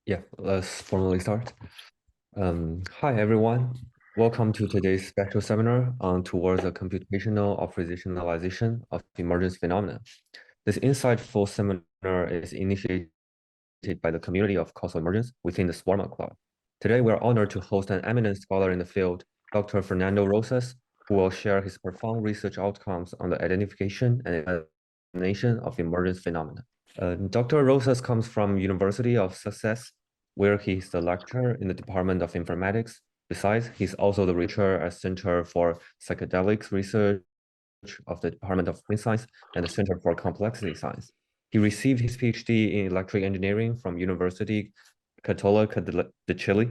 Yeah, let's formally start. Hi, everyone. Welcome to today's special seminar on towards the computational operationalization of emergence phenomena. This insightful seminar is initiated by the community of causal emergence within the Swarma Club. Today, we are honored to host an eminent scholar in the field, Dr. Fernando Rosas, who will share his profound research outcomes on the identification and explanation of emergence phenomena. Dr. Rosas comes from University of Sussex, where he is the lecturer in the Department of Informatics. Besides, he's also the researcher at Center for Psychedelics Research of the Department of Brain Science and the Center for Complexity Science. He received his PhD in electric engineering from University Católica de Chile.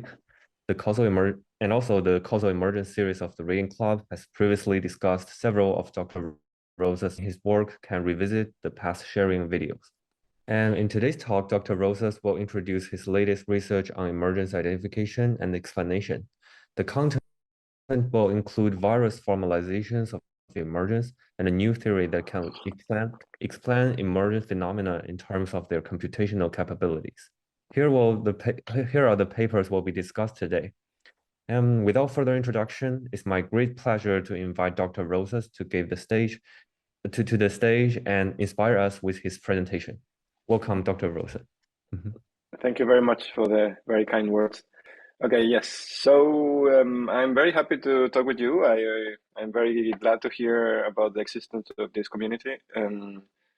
And also the causal emergence series of the Reading Club has previously discussed several of Dr. Rosas. His work can revisit the past sharing videos. And in today's talk, Dr. Rosas will introduce his latest research on emergence identification and explanation. The content will include various formalizations of emergence and a new theory that can explain emergent phenomena in terms of their computational capabilities. Here are the papers will be discussed today. And without further introduction, it's my great pleasure to invite Dr. Rosas to give the stage to the stage and inspire us with his presentation. Welcome, Dr. Rosa. Thank you very much for the very kind words. Okay, yes. So I'm very happy to talk with you. I'm very glad to hear about the existence of this community.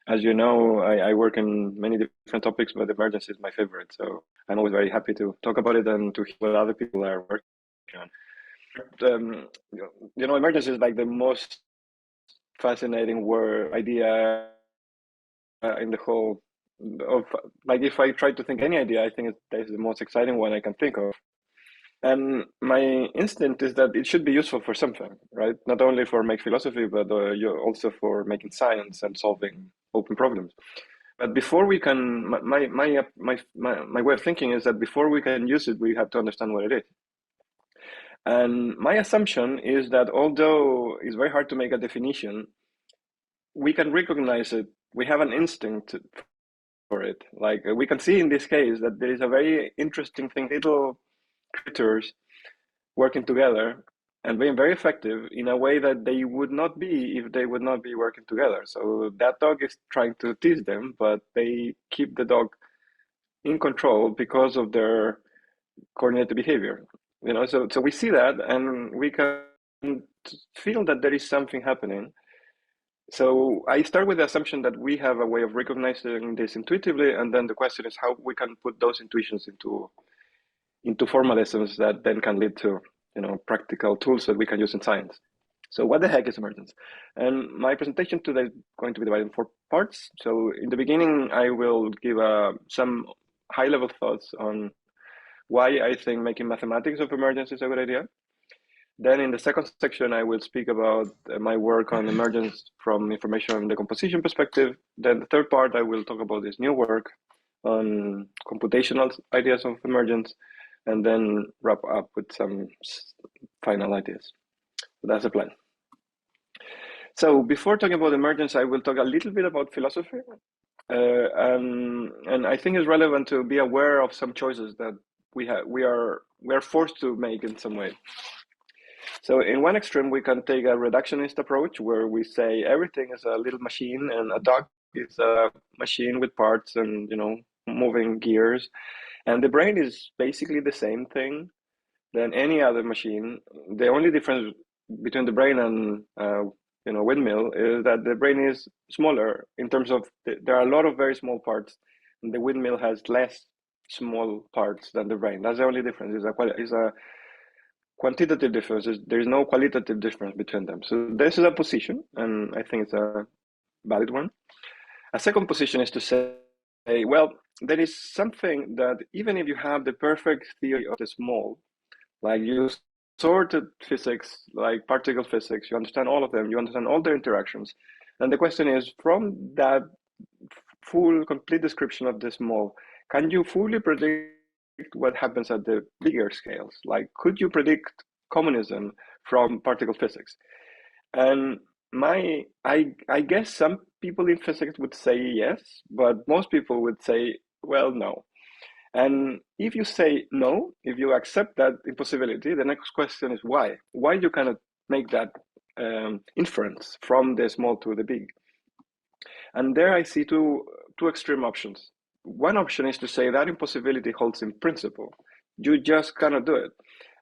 As you know, I work in many different topics, but emergence is my favorite. So I'm always very happy to talk about it and to hear what other people are working on. Emergence is like the most fascinating idea in the whole of, like, if I try to think any idea, I think that's the most exciting one I can think of. And my instinct is that it should be useful for something, right? Not only for make philosophy, but also for making science and solving open problems. But before we can, my way of thinking is that before we can use it, we have to understand what it is. And my assumption is that although it's very hard to make a definition, we can recognize it. We have an instinct for it. Like we can see in this case that there is a very interesting thing, little critters working together and being very effective in a way that they would not be if they would not be working together. So that dog is trying to tease them, but they keep the dog in control because of their coordinated behavior. So we see that and we can feel that there is something happening. So I start with the assumption that we have a way of recognizing this intuitively, and then the question is how we can put those intuitions into formalisms that then can lead to practical tools that we can use in science. So what the heck is emergence? And my presentation today is going to be divided in 4 parts. So in the beginning, I will give some high-level thoughts on why I think making mathematics of emergence is a good idea. Then in the second section, I will speak about my work on emergence from information decomposition perspective. Then the third part, I will talk about this new work on computational ideas of emergence, and then wrap up with some final ideas. So that's the plan. So before talking about emergence, I will talk a little bit about philosophy. And I think it's relevant to be aware of some choices that we are forced to make in some way. So in one extreme, we can take a reductionist approach where we say everything is a little machine and a dog is a machine with parts and, moving gears. And the brain is basically the same thing than any other machine. The only difference between the brain and, windmill is that the brain is smaller in terms of, there are a lot of very small parts. And the windmill has less small parts than the brain. That's the only difference. It's a quantitative difference. There is no qualitative difference between them. So this is a position, and I think it's a valid one. A second position is to say, well, there is something that even if you have the perfect theory of the small, like you sorted physics, like particle physics, you understand all of them, you understand all their interactions. And the question is, from that full, complete description of the small, can you fully predict what happens at the bigger scales? Like, could you predict communism from particle physics? And I guess some people in physics would say yes, but most people would say, well, no. And if you say no, if you accept that impossibility, the next question is why? Why you cannot make that inference from the small to the big? And there I see two extreme options. One option is to say that impossibility holds in principle. You just cannot do it.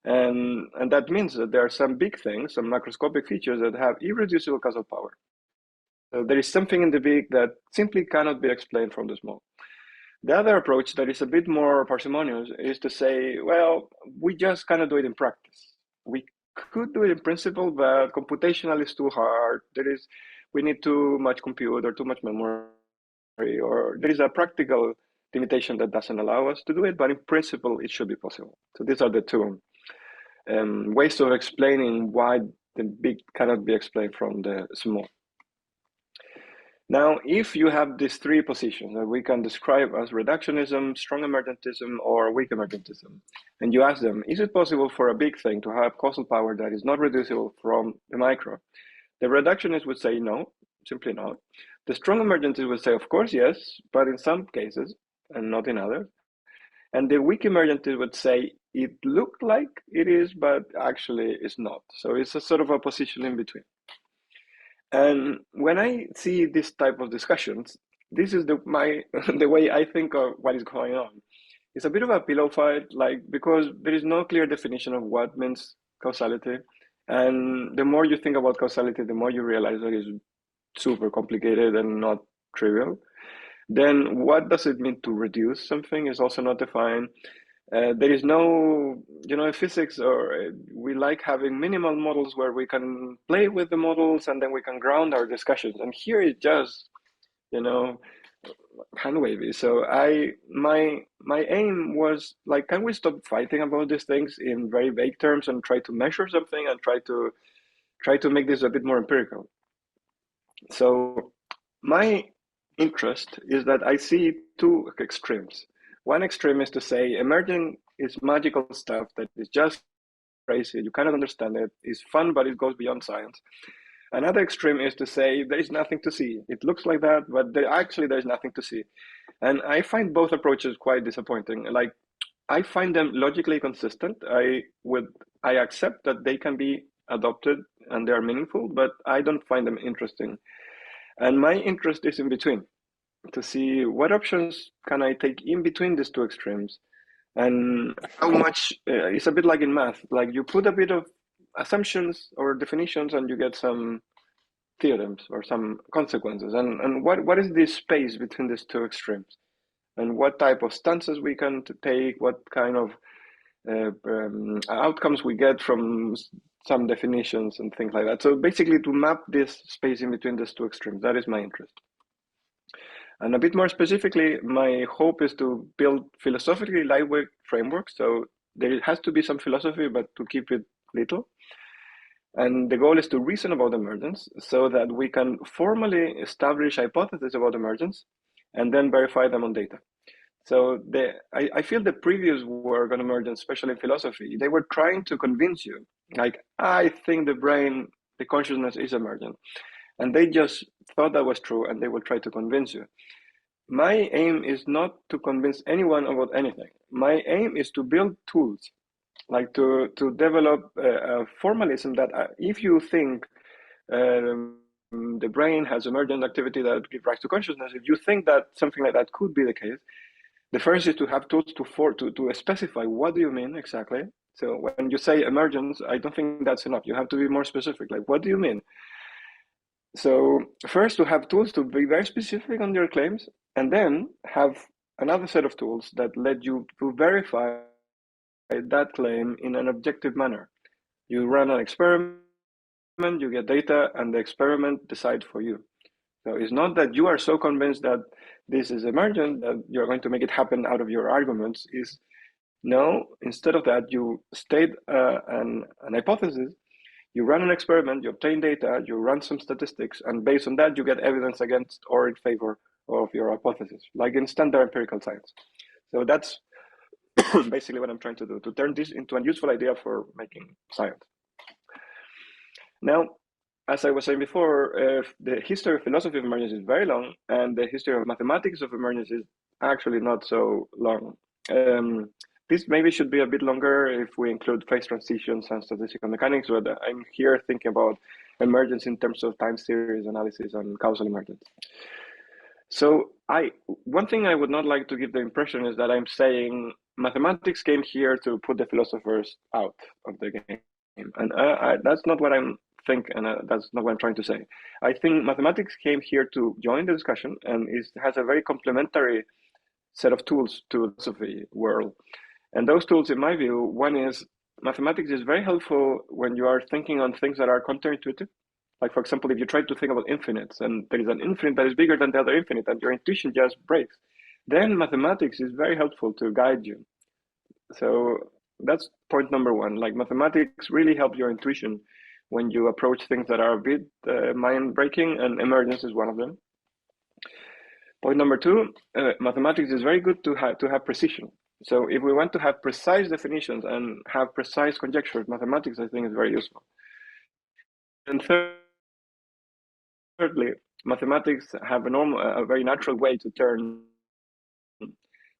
And that means that there are some big things, some macroscopic features that have irreducible causal power. So there is something in the big that simply cannot be explained from the small. The other approach that is a bit more parsimonious is to say, well, we just cannot do it in practice. We could do it in principle, but computational is too hard. We need too much compute or too much memory, or there is a practical limitation that doesn't allow us to do it, but in principle, it should be possible. So these are the two ways of explaining why the big cannot be explained from the small. Now, if you have these three positions that we can describe as reductionism, strong emergentism, or weak emergentism, and you ask them, is it possible for a big thing to have causal power that is not reducible from the micro? The reductionist would say no, simply not. The strong emergentist would say, of course, yes, but in some cases, and not in others. And the weak emergentist would say, it looked like it is, but actually it's not. So it's a sort of a position in between. And when I see this type of discussions, this is the way I think of what is going on. It's a bit of a pillow fight, because there is no clear definition of what means causality. And the more you think about causality, the more you realize that it's super complicated and not trivial. Then what does it mean to reduce something is also not defined. There is no, in physics, we like having minimal models where we can play with the models and then we can ground our discussions. And here it's just, hand wavy. So my aim was can we stop fighting about these things in very vague terms and try to measure something and try to make this a bit more empirical. So my interest is that I see two extremes. One extreme is to say emerging is magical stuff that is just crazy, you cannot understand it, it's fun, but it goes beyond science. Another extreme is to say there is nothing to see. It looks like that, but there's nothing to see. And I find both approaches quite disappointing. I find them logically consistent. I accept that they can be adopted and they are meaningful, but I don't find them interesting. And my interest is in between, to see what options can I take in between these two extremes, and how much it's a bit like in math. You put a bit of assumptions or definitions, and you get some theorems or some consequences. And what is this space between these two extremes? And what type of stances we can take? What kind of outcomes we get from some definitions and things like that. So basically, to map this space in between these two extremes, that is my interest. And a bit more specifically, my hope is to build philosophically lightweight frameworks. So there has to be some philosophy, but to keep it little. And the goal is to reason about emergence so that we can formally establish hypotheses about emergence and then verify them on data. So I feel the previous work on emergence, especially in philosophy, they were trying to convince you, I think the brain, the consciousness is emergent. And they just thought that was true, and they will try to convince you. My aim is not to convince anyone about anything. My aim is to build tools, to develop a formalism that if you think the brain has emergent activity that gives rise to consciousness, if you think that something like that could be the case, the first is to have tools to specify what do you mean exactly. So when you say emergence, I don't think that's enough. You have to be more specific. What do you mean? So first, to have tools to be very specific on your claims, and then have another set of tools that let you to verify that claim in an objective manner. You run an experiment, you get data, and the experiment decides for you. So it's not that you are so convinced that this is emergent that you're going to make it happen out of your arguments. No, instead of that, you state an hypothesis, you run an experiment, you obtain data, you run some statistics, and based on that, you get evidence against or in favor of your hypothesis, like in standard empirical science. So that's basically what I'm trying to do, to turn this into a useful idea for making science. Now, as I was saying before, the history of philosophy of emergence is very long, and the history of mathematics of emergence is actually not so long. This maybe should be a bit longer if we include phase transitions and statistical mechanics, but I'm here thinking about emergence in terms of time series analysis and causal emergence. So one thing I would not like to give the impression is that I'm saying mathematics came here to put the philosophers out of the game. And that's not what I'm thinking, and that's not what I'm trying to say. I think mathematics came here to join the discussion and has a very complementary set of tools to the philosophy world. And those tools, in my view, one is mathematics is very helpful when you are thinking on things that are counterintuitive. Like, for example, if you try to think about infinites and there is an infinite that is bigger than the other infinite and your intuition just breaks, then mathematics is very helpful to guide you. So that's point number one. Like, mathematics really help your intuition when you approach things that are a bit mind-breaking, and emergence is one of them. Point number two, mathematics is very good to have precision. So if we want to have precise definitions and have precise conjectures, mathematics, I think, is very useful. And thirdly, mathematics have a very natural way to turn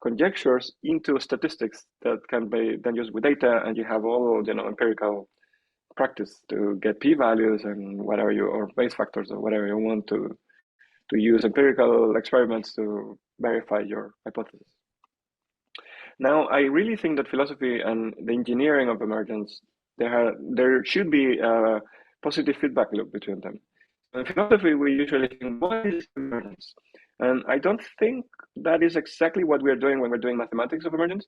conjectures into statistics that can be then used with data, and you have all empirical practice to get p-values and whatever or base factors or whatever you want to use empirical experiments to verify your hypothesis. Now, I really think that philosophy and the engineering of emergence, there should be a positive feedback loop between them. In philosophy, we usually think, what is emergence? And I don't think that is exactly what we're doing when we're doing mathematics of emergence,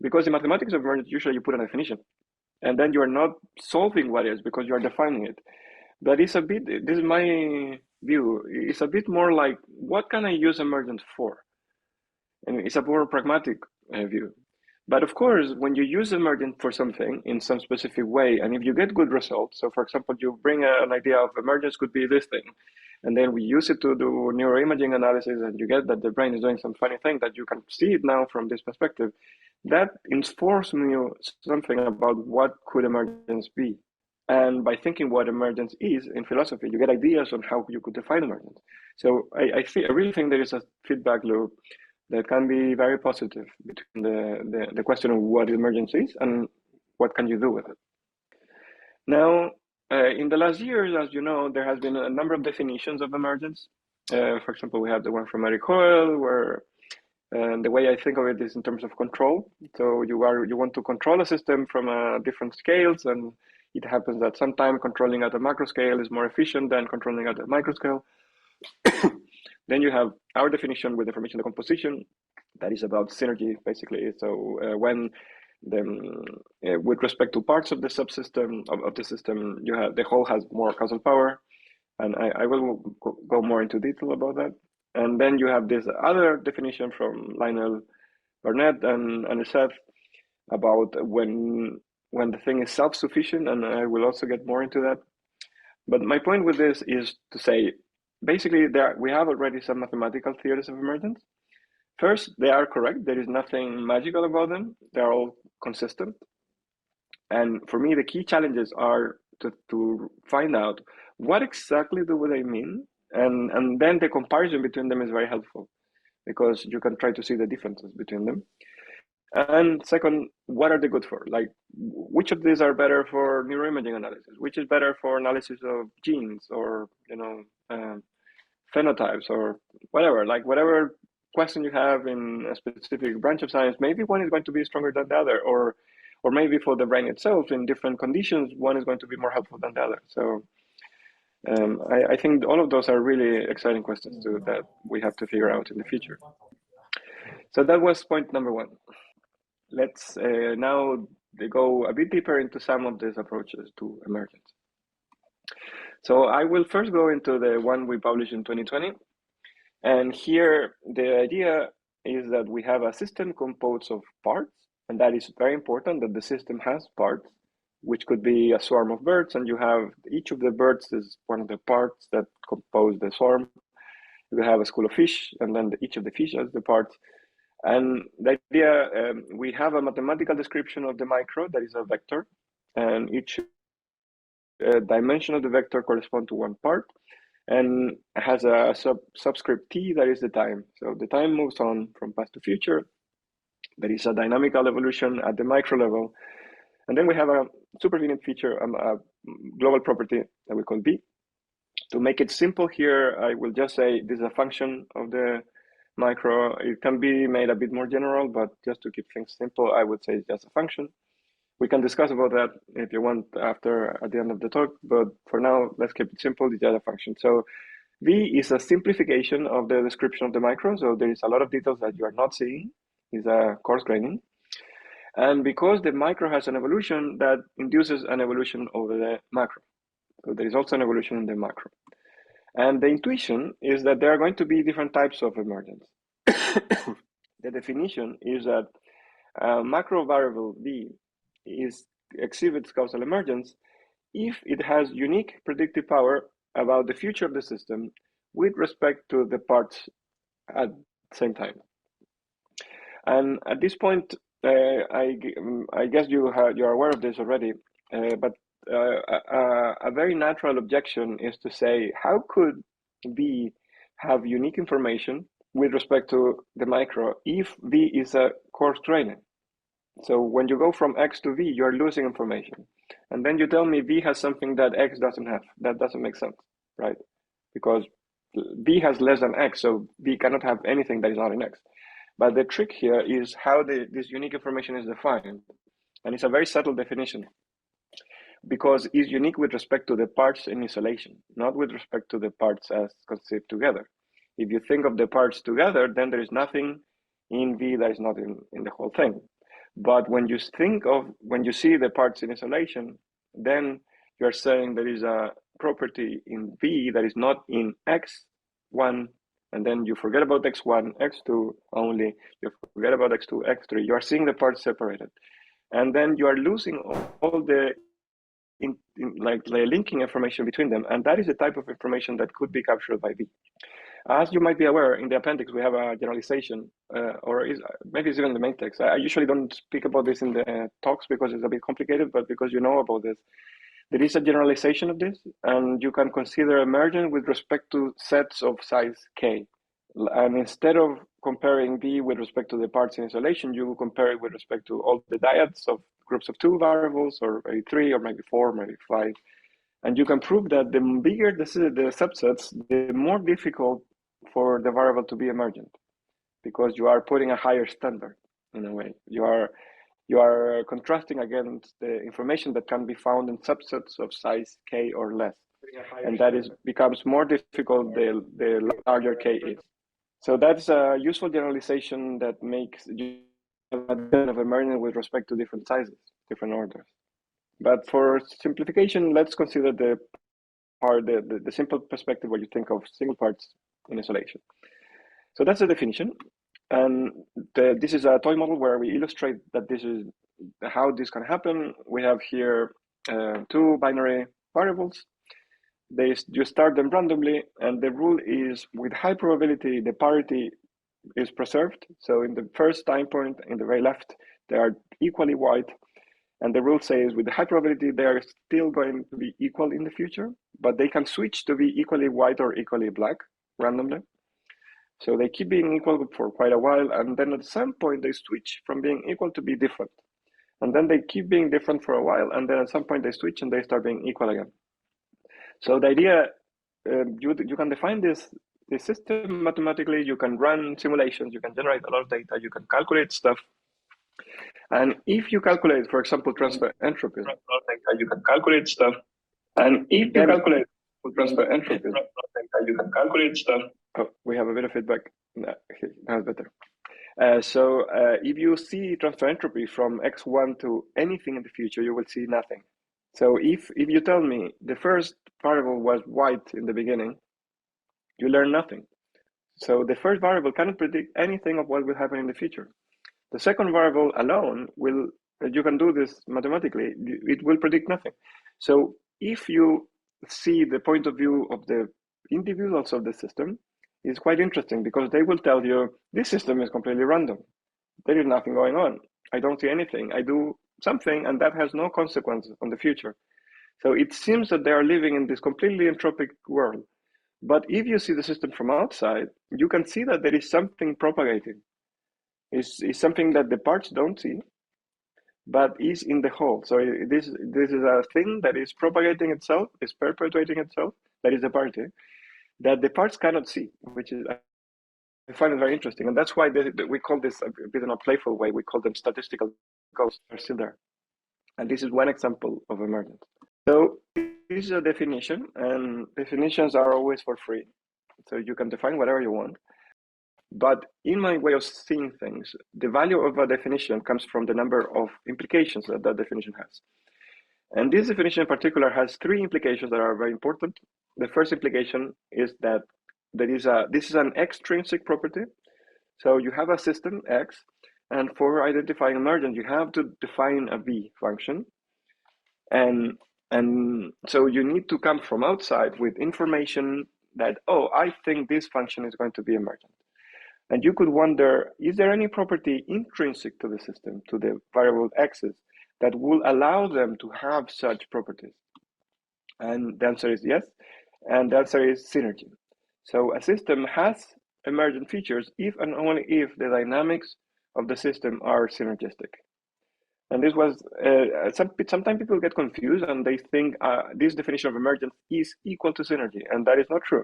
because in mathematics of emergence, usually you put a definition, and then you are not solving what is because you are defining it. But it's a bit, this is my view, it's a bit more like, what can I use emergence for? And it's a more pragmatic view. But of course, when you use emergence for something in some specific way, and if you get good results, so for example, you bring an idea of emergence could be this thing, and then we use it to do neuroimaging analysis, and you get that the brain is doing some funny thing that you can see it now from this perspective, that informs you something about what could emergence be. And by thinking what emergence is in philosophy, you get ideas on how you could define emergence. So I really think there is a feedback loop that can be very positive between the question of what emergence is and what can you do with it. Now, in the last years, as you know, there has been a number of definitions of emergence. For example, we have the one from Eric Hoyle, where the way I think of it is in terms of control. So you want to control a system from different scales, and it happens that sometimes controlling at a macro scale is more efficient than controlling at a micro scale. Then you have our definition with information decomposition, that is about synergy, basically. So when with respect to parts of the subsystem of the system, you have the whole has more causal power, and I will go more into detail about that. And then you have this other definition from Lionel Burnett and Seth about when the thing is self-sufficient, and I will also get more into that. But my point with this is to say, basically, we have already some mathematical theories of emergence. First, they are correct. There is nothing magical about them. They're all consistent. And for me, the key challenges are to find out what exactly do they mean, and then the comparison between them is very helpful because you can try to see the differences between them. And second, what are they good for? Like, which of these are better for neuroimaging analysis? Which is better for analysis of genes or phenotypes or whatever? Like, whatever question you have in a specific branch of science, maybe one is going to be stronger than the other, or maybe for the brain itself in different conditions, one is going to be more helpful than the other. So I think all of those are really exciting questions that we have to figure out in the future. So that was point number one. Let's now go a bit deeper into some of these approaches to emergence. So I will first go into the one we published in 2020. And here, the idea is that we have a system composed of parts, and that is very important that the system has parts, which could be a swarm of birds, and you have each of the birds is one of the parts that compose the swarm. You have a school of fish, and then each of the fish has the parts. And the idea, we have a mathematical description of the micro that is a vector, and each dimension of the vector corresponds to one part, and has a subscript t that is the time. So the time moves on from past to future, There is a dynamical evolution at the micro level. And then we have a supervenient feature, a global property that we call B. To make it simple here, I will just say this is a function of the micro. It can be made a bit more general, but just to keep things simple, I would say it's just a function. We can discuss about that if you want after at the end of the talk, but for now, let's keep it simple. It's just a function. So V is a simplification of the description of the micro. So there is a lot of details that you are not seeing. It's a coarse graining. And because the micro has an evolution, that induces an evolution over the macro. So there is also an evolution in the macro. And the intuition is that there are going to be different types of emergence. The definition is that a macro variable V exhibits causal emergence if it has unique predictive power about the future of the system with respect to the parts at the same time. And at this point, I guess you are aware of this already, but a very natural objection is to say, how could V have unique information with respect to the micro if V is a coarse graining? So when you go from X to V, you're losing information. And then you tell me V has something that X doesn't have. That doesn't make sense, right? Because V has less than X, so V cannot have anything that is not in X. But the trick here is how this unique information is defined. And it's a very subtle definition because it's unique with respect to the parts in isolation, not with respect to the parts as conceived together. If you think of the parts together, then there is nothing in V that is not in the whole thing. But when you see the parts in isolation, then you're saying there is a property in V that is not in X1, and then you forget about X1, X2 only, you forget about X2, X3, you are seeing the parts separated. And then you are losing all the linking information between them, and that is the type of information that could be captured by V. As you might be aware, in the appendix, we have a generalization, maybe it's even the main text. I usually don't speak about this in the talks because it's a bit complicated, but because you know about this, there is a generalization of this, and you can consider emergent with respect to sets of size K. And instead of comparing V with respect to the parts in isolation, you will compare it with respect to all the dyads of groups of 2 variables, or maybe 3, or maybe 4, maybe 5. And you can prove that the bigger the subsets, the more difficult for the variable to be emergent, because you are putting a higher standard in a way. You are contrasting against the information that can be found in subsets of size K or less. And that becomes more difficult the larger K is. So that's a useful generalization that makes you a kind of emergent with respect to different sizes, different orders. But for simplification, let's consider the simple perspective where you think of single parts in isolation. So that's the definition. And this is a toy model where we illustrate that this is how this can happen. We have here 2 binary variables. You start them randomly, and the rule is with high probability the parity is preserved. So in the first time point in the very left, they are equally wide. And the rule says with the high probability, they are still going to be equal in the future, but they can switch to be equally white or equally black randomly. So they keep being equal for quite a while, and then at some point they switch from being equal to be different. And then they keep being different for a while, and then at some point they switch and they start being equal again. So the idea, you can define this system mathematically, you can run simulations, you can generate a lot of data, you can calculate stuff. And if you calculate, for example, transfer entropy, you can calculate stuff. And if you calculate transfer entropy, you can calculate stuff. Oh, we have a bit of feedback. No, okay, that's better. So if you see transfer entropy from X1 to anything in the future, you will see nothing. So if you tell me the first variable was white in the beginning, you learn nothing. So the first variable cannot predict anything of what will happen in the future. The second variable alone you can do this mathematically, it will predict nothing. So if you see the point of view of the individuals of the system, it's quite interesting because they will tell you, this system is completely random. There is nothing going on. I don't see anything. I do something and that has no consequence on the future. So it seems that they are living in this completely entropic world. But if you see the system from outside, you can see that there is something propagating. is something that the parts don't see, but is in the whole. So this is a thing that is propagating itself, is perpetuating itself, that is the party, that the parts cannot see, which is, I find it very interesting. And that's why we call this, a bit in a playful way, we call them statistical ghosts. They're still there. And this is one example of emergence. So this is a definition, and definitions are always for free. So you can define whatever you want. But in my way of seeing things, the value of a definition comes from the number of implications that that definition has. And this definition in particular has three implications that are very important. The first implication is that this is an extrinsic property. So you have a system X, and for identifying emergent, you have to define a V function. And so you need to come from outside with information that, oh, I think this function is going to be emergent. And you could wonder, is there any property intrinsic to the system, to the variable x's, that will allow them to have such properties? And the answer is yes. And the answer is synergy. So a system has emergent features if and only if the dynamics of the system are synergistic. And this was, sometimes people get confused and they think this definition of emergence is equal to synergy, and that is not true.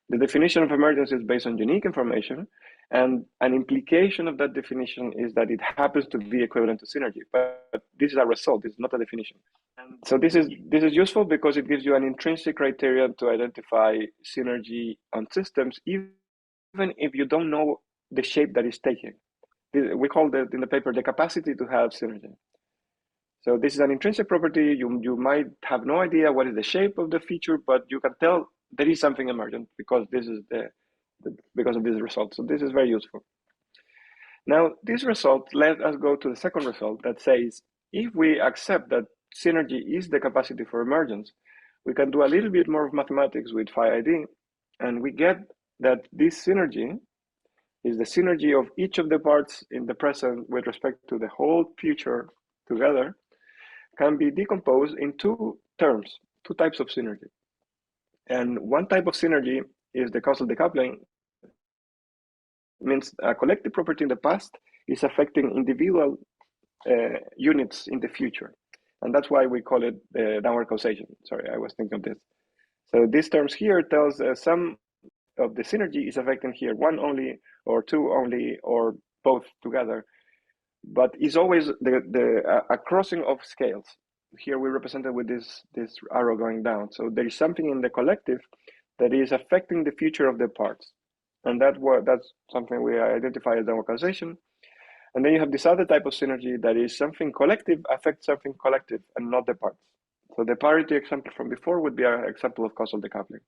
The definition of emergence is based on unique information, and an implication of that definition is that it happens to be equivalent to synergy. But this is a result, it's not a definition. And so this is useful because it gives you an intrinsic criterion to identify synergy on systems, even if you don't know the shape that it's taking. We call that in the paper the capacity to have synergy. So this is an intrinsic property. You might have no idea what is the shape of the feature, but you can tell there is something emergent because this is because of this result. So this is very useful. Now, this result, let us go to the second result that says, if we accept that synergy is the capacity for emergence, we can do a little bit more of mathematics with phi ID, and we get that this synergy is the synergy of each of the parts in the present with respect to the whole future together, can be decomposed in two terms, two types of synergy. And one type of synergy is the causal decoupling. It means a collective property in the past is affecting individual units in the future. And that's why we call it downward causation. Sorry, I was thinking of this. So these terms here tells some of the synergy is affecting here one only, or two only, or both together. But it's always a crossing of scales. Here we represent it with this arrow going down. So there is something in the collective that is affecting the future of the parts. And that's something we identify as downward causation. And then you have this other type of synergy that is something collective affects something collective and not the parts. So the parity example from before would be an example of causal decoupling.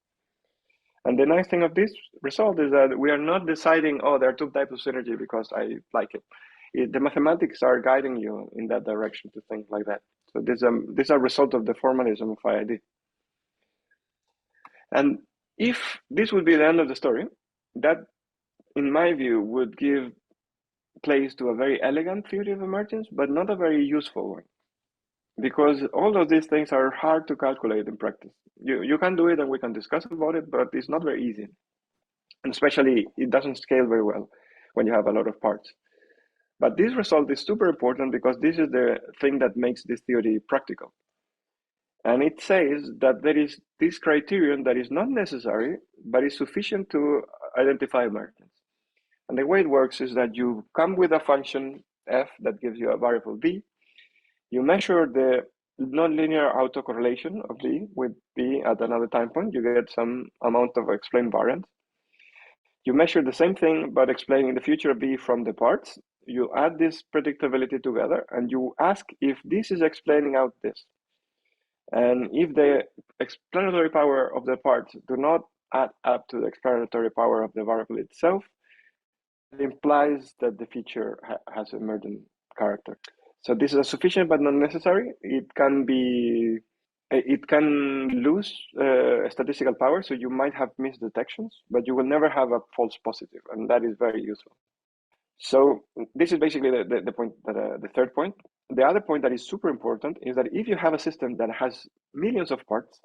And the nice thing of this result is that we are not deciding, oh, there are two types of synergy because I like it. The mathematics are guiding you in that direction to think like that. So this is a result of the formalism of IID. And if this would be the end of the story, that, in my view, would give place to a very elegant theory of emergence, but not a very useful one. Because all of these things are hard to calculate in practice. You can do it and we can discuss about it, but it's not very easy. And especially, it doesn't scale very well when you have a lot of parts. But this result is super important because this is the thing that makes this theory practical. And it says that there is this criterion that is not necessary, but is sufficient to identify emergence. And the way it works is that you come with a function f that gives you a variable b. You measure the nonlinear autocorrelation of b with b at another time point. You get some amount of explained variance. You measure the same thing, but explaining the future of b from the parts. You add this predictability together, and you ask if this is explaining out this. And if the explanatory power of the parts do not add up to the explanatory power of the variable itself, it implies that the feature has emergent character. So this is a sufficient but not necessary. It can lose statistical power, so you might have misdetections, but you will never have a false positive, and that is very useful. So this is basically the point, the third point. The other point that is super important is that if you have a system that has millions of parts,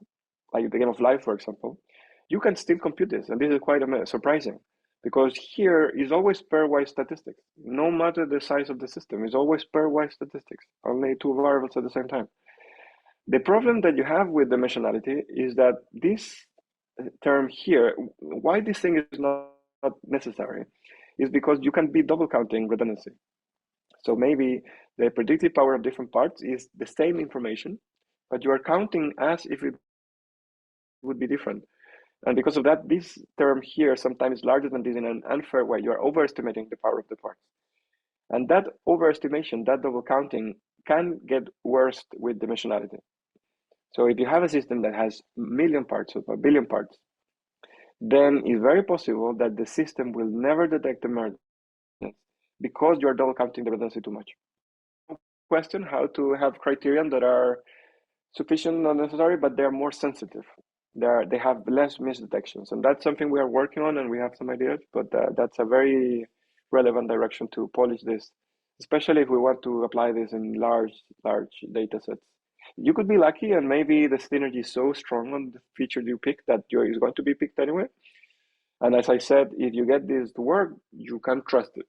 like the game of life, for example, you can still compute this, and this is quite surprising because here is always pairwise statistics. No matter the size of the system, it's always pairwise statistics, only two variables at the same time. The problem that you have with dimensionality is that this term here, why this thing is not necessary, is because you can be double counting redundancy. So maybe the predictive power of different parts is the same information, but you are counting as if it would be different. And because of that, this term here sometimes is larger than this in an unfair way. You are overestimating the power of the parts. And that overestimation, that double counting, can get worse with dimensionality. So if you have a system that has a million parts or a billion parts, then it's very possible that the system will never detect emergence because you are double counting the redundancy too much. Question how to have criterion that are sufficient, not necessary, but they're more sensitive. They have less misdetections, and that's something we are working on, and we have some ideas. But that's a very relevant direction to polish this, especially if we want to apply this in large data sets. You could be lucky, and maybe the synergy is so strong on the feature you pick that is going to be picked anyway. And as I said, if you get this to work, you can trust it.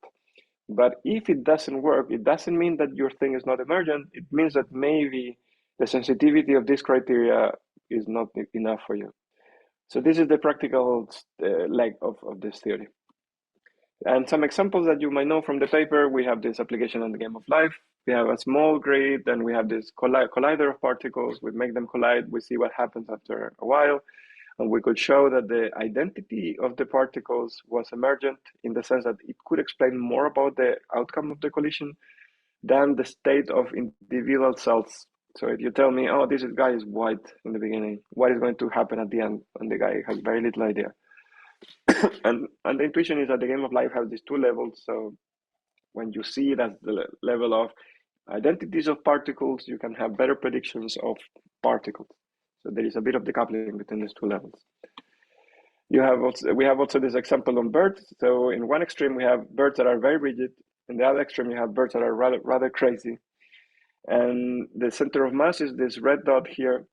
But if it doesn't work, it doesn't mean that your thing is not emergent. It means that maybe the sensitivity of this criteria is not enough for you. So this is the practical leg of this theory. And some examples that you might know from the paper, we have this application on the game of life. We have a small grid, and we have this collider of particles. We make them collide. We see what happens after a while. And we could show that the identity of the particles was emergent in the sense that it could explain more about the outcome of the collision than the state of individual cells. So if you tell me, oh, this guy is white in the beginning, what is going to happen at the end? And the guy has very little idea. and the intuition is that the game of life has these two levels. So when you see it as the level of identities of particles, you can have better predictions of particles. So there is a bit of decoupling between these two levels. We have also this example on birds. So in one extreme, we have birds that are very rigid. In the other extreme, you have birds that are rather crazy. And the center of mass is this red dot here.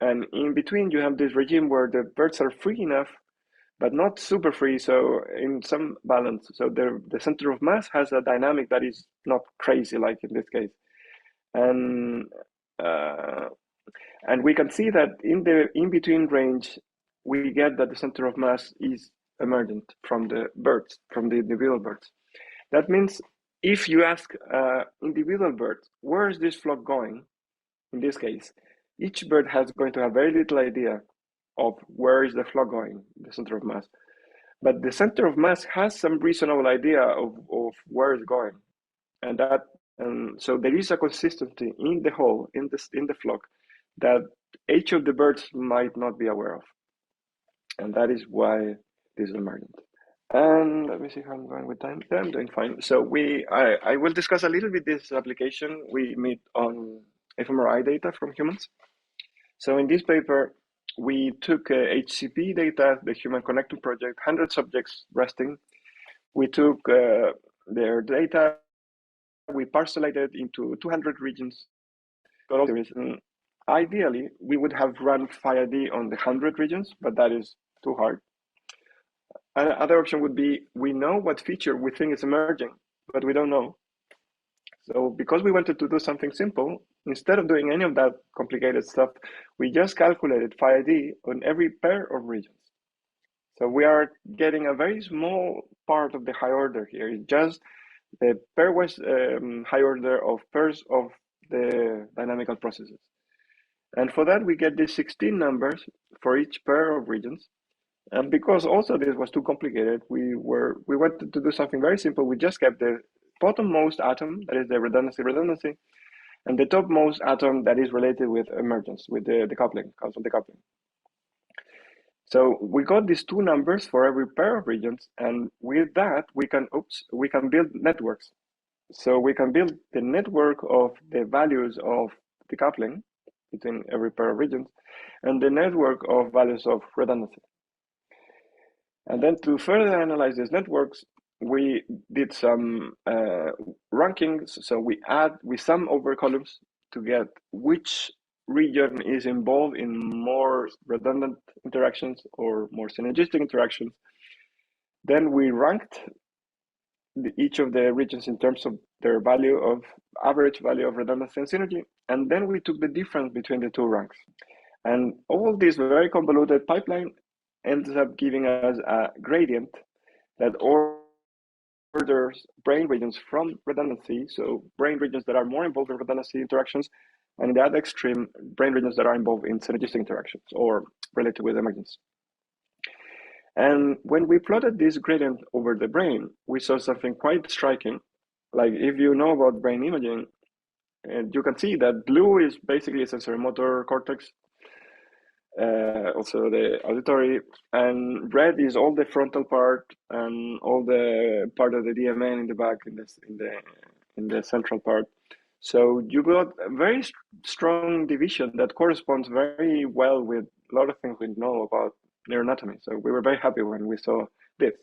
And in between, you have this regime where the birds are free enough, but not super free. So in some balance. So the center of mass has a dynamic that is not crazy, like in this case. And we can see that in the in-between range, we get that the center of mass is emergent from the birds, from the individual birds. That means if you ask individual birds, where is this flock going? In this case, each bird has going to have very little idea of where is the flock going, the center of mass. But the center of mass has some reasonable idea of where it's going. And so there is a consistency in the whole, in the flock, that each of the birds might not be aware of. And that is why this is emergent. And let me see how I'm going with time. Yeah, I'm doing fine. So I will discuss a little bit this application we made on fMRI data from humans. So in this paper, we took HCP data, the Human Connecting Project, 100 subjects resting. We took their data, we parcellated into 200 regions. Ideally, we would have run PhyID on the 100 regions, but that is too hard. Another option would be, we know what feature we think is emerging, but we don't know. So because we wanted to do something simple, instead of doing any of that complicated stuff, we just calculated PhyID on every pair of regions. So we are getting a very small part of the high order here. It's just the pairwise high order of pairs of the dynamical processes. And for that, we get these 16 numbers for each pair of regions. And because also this was too complicated, we wanted to do something very simple. We just kept the bottommost atom, that is the redundancy, and the topmost atom that is related with emergence, with the decoupling, causal decoupling. So we got these two numbers for every pair of regions, and with that, we can build networks. So we can build the network of the values of decoupling between every pair of regions, and the network of values of redundancy. And then to further analyze these networks, we did some rankings. So we sum over columns to get which region is involved in more redundant interactions or more synergistic interactions. Then we ranked each of the regions in terms of their value of average value of redundancy and synergy, and then we took the difference between the two ranks. And all this very convoluted pipeline ends up giving us a gradient that orders brain regions from redundancy, so brain regions that are more involved in redundancy interactions, and in the other extreme, brain regions that are involved in synergistic interactions or related with emergence. And when we plotted this gradient over the brain, we saw something quite striking. Like if you know about brain imaging, you can see that blue is basically sensory motor cortex, also the auditory, and red is all the frontal part and all the part of the DMN in the back in the central part. So you got a very strong division that corresponds very well with a lot of things we know about neuroanatomy. So we were very happy when we saw this.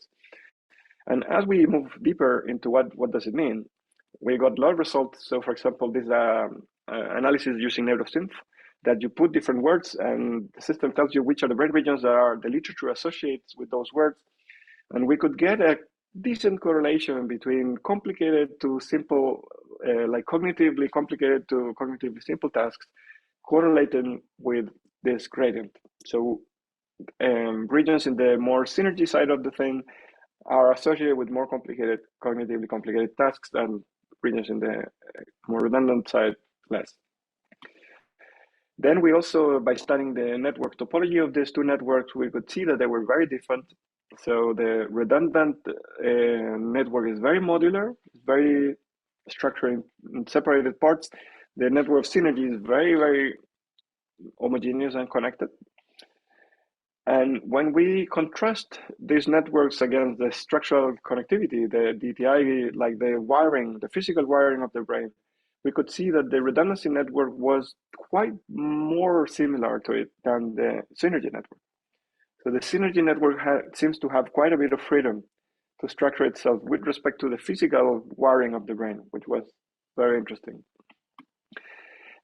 And as we move deeper into what does it mean, we got a lot of results. So for example, this analysis using neurosynth, that you put different words and the system tells you which are the brain regions that are the literature associates with those words. And we could get a decent correlation between complicated to simple, like cognitively complicated to cognitively simple tasks correlating with this gradient. So regions in the more synergy side of the thing are associated with more complicated, cognitively complicated tasks, and regions in the more redundant side, less. Then we also, by studying the network topology of these two networks, we could see that they were very different. So the redundant network is very modular, very structured in separated parts. The network of synergy is very, very homogeneous and connected. And when we contrast these networks against the structural connectivity, the DTI, like the wiring, the physical wiring of the brain, we could see that the redundancy network was quite more similar to it than the synergy network. So the synergy network seems to have quite a bit of freedom to structure itself with respect to the physical wiring of the brain, which was very interesting.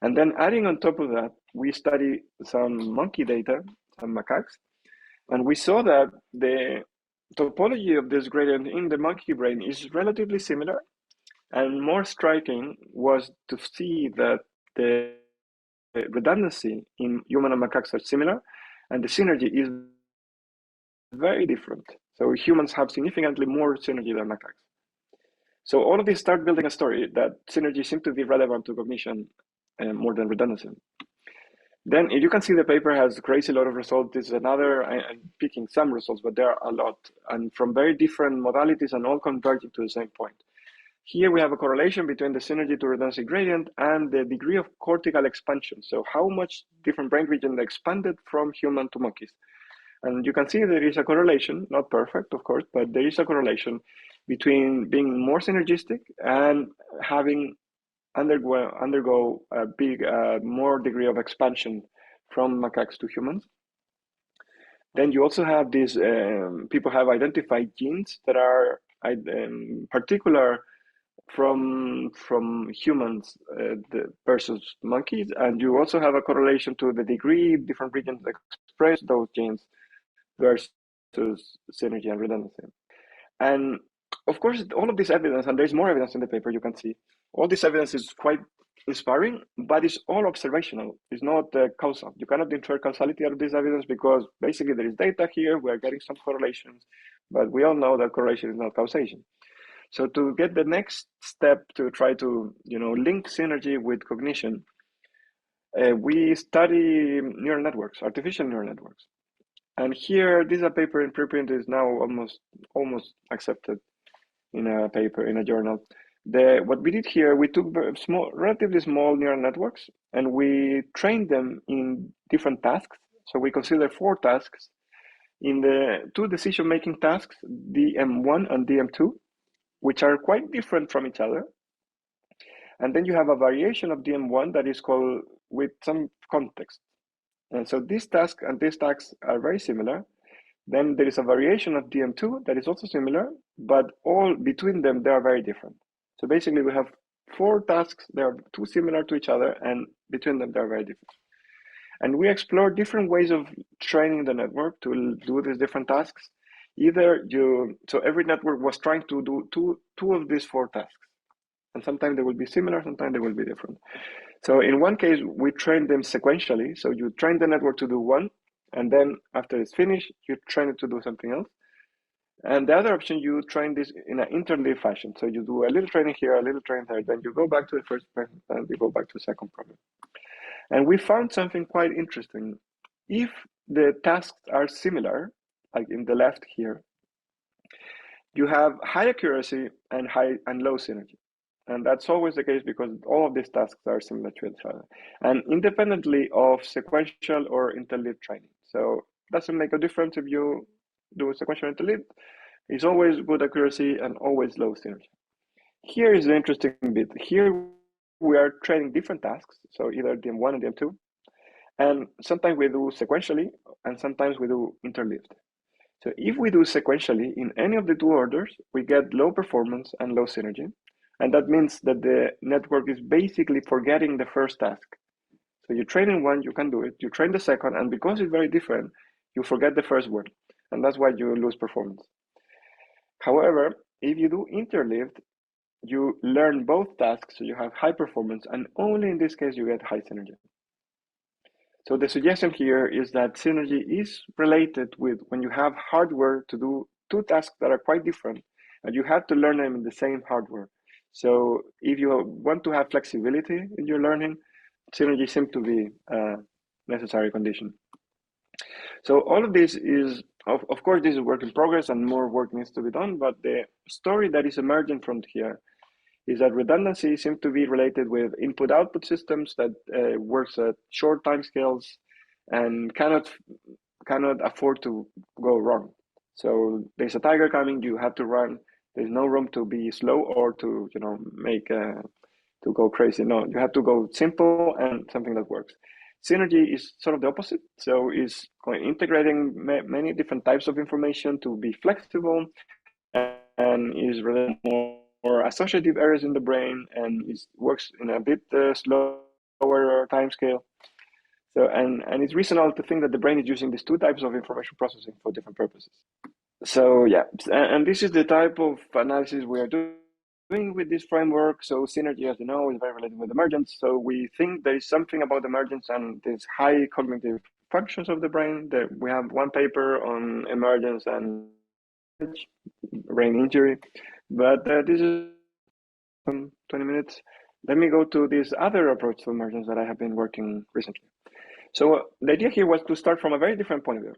And then adding on top of that, we study some monkey data, some macaques, and we saw that the topology of this gradient in the monkey brain is relatively similar. And more striking was to see that the redundancy in human and macaques are similar, and the synergy is very different. So humans have significantly more synergy than macaques. So all of these start building a story that synergy seems to be relevant to cognition more than redundancy. Then you can see the paper has crazy lot of results. This is another, I'm picking some results, but there are a lot, and from very different modalities and all converging to the same point. Here we have a correlation between the synergy to redundancy gradient and the degree of cortical expansion. So how much different brain region expanded from human to monkeys. And you can see there is a correlation, not perfect, of course, but there is a correlation between being more synergistic and having undergo a big, more degree of expansion from macaques to humans. Then you also have these, people have identified genes that are particular from humans versus monkeys, and you also have a correlation to the degree different regions express those genes versus synergy and redundancy. And of course, all of this evidence, and there's more evidence in the paper, you can see, all this evidence is quite inspiring, but it's all observational. It's not causal. You cannot infer causality out of this evidence because basically there is data here, we are getting some correlations, but we all know that correlation is not causation. So to get the next step to try to link synergy with cognition, we study neural networks, artificial neural networks. And here, this is a paper in preprint, is now almost accepted in a paper in a journal. What we did here, we took relatively small neural networks, and we trained them in different tasks. So we consider 4 tasks. In the 2 decision-making tasks, DM1 and DM2, which are quite different from each other. And then you have a variation of DM1 that is called with some context. And so this task and this task are very similar. Then there is a variation of DM2 that is also similar, but all between them, they are very different. So basically we have 4 tasks, they are 2 similar to each other, and between them, they are very different. And we explore different ways of training the network to do these different tasks. so every network was trying to do two of these four tasks. And sometimes they will be similar, sometimes they will be different. So in one case, we train them sequentially. So you train the network to do one, and then after it's finished, you train it to do something else. And the other option, you train this in an interleave fashion. So you do a little training here, a little training there, then you go back to the first problem, and you go back to the second problem. And we found something quite interesting. If the tasks are similar, like in the left here, you have high accuracy and high and low synergy. And that's always the case because all of these tasks are similar to each other and independently of sequential or interleave training. So it doesn't make a difference if you do sequential interleave. It's always good accuracy and always low synergy. Here is the interesting bit. Here we are training different tasks, so either DM1 and DM2, and sometimes we do sequentially and sometimes we do interleaved. So if we do sequentially in any of the two orders, we get low performance and low synergy. And that means that the network is basically forgetting the first task. So you train in one, you can do it. You train the second, and because it's very different, you forget the first one. And that's why you lose performance. However, if you do interleaved, you learn both tasks, so you have high performance, and only in this case you get high synergy. So the suggestion here is that synergy is related with when you have hardware to do two tasks that are quite different, and you have to learn them in the same hardware. So if you want to have flexibility in your learning, synergy seems to be a necessary condition. So all of this is, of course, this is work in progress and more work needs to be done, but the story that is emerging from here is that redundancy seems to be related with input-output systems that works at short timescales and cannot afford to go wrong. So there's a tiger coming, you have to run. There's no room to be slow or to make to go crazy. No, you have to go simple and something that works. Synergy is sort of the opposite. So it's integrating many different types of information to be flexible and is related more associative areas in the brain and it works in a bit slower time scale. So and it's reasonable to think that the brain is using these two types of information processing for different purposes. So yeah, and this is the type of analysis we are doing with this framework. So synergy, as you know, is very related with emergence. So we think there is something about emergence and these high cognitive functions of the brain. That we have one paper on emergence and brain injury, but this is 20 minutes. Let me go to this other approach to emergence that I have been working recently. So the idea here was to start from a very different point of view.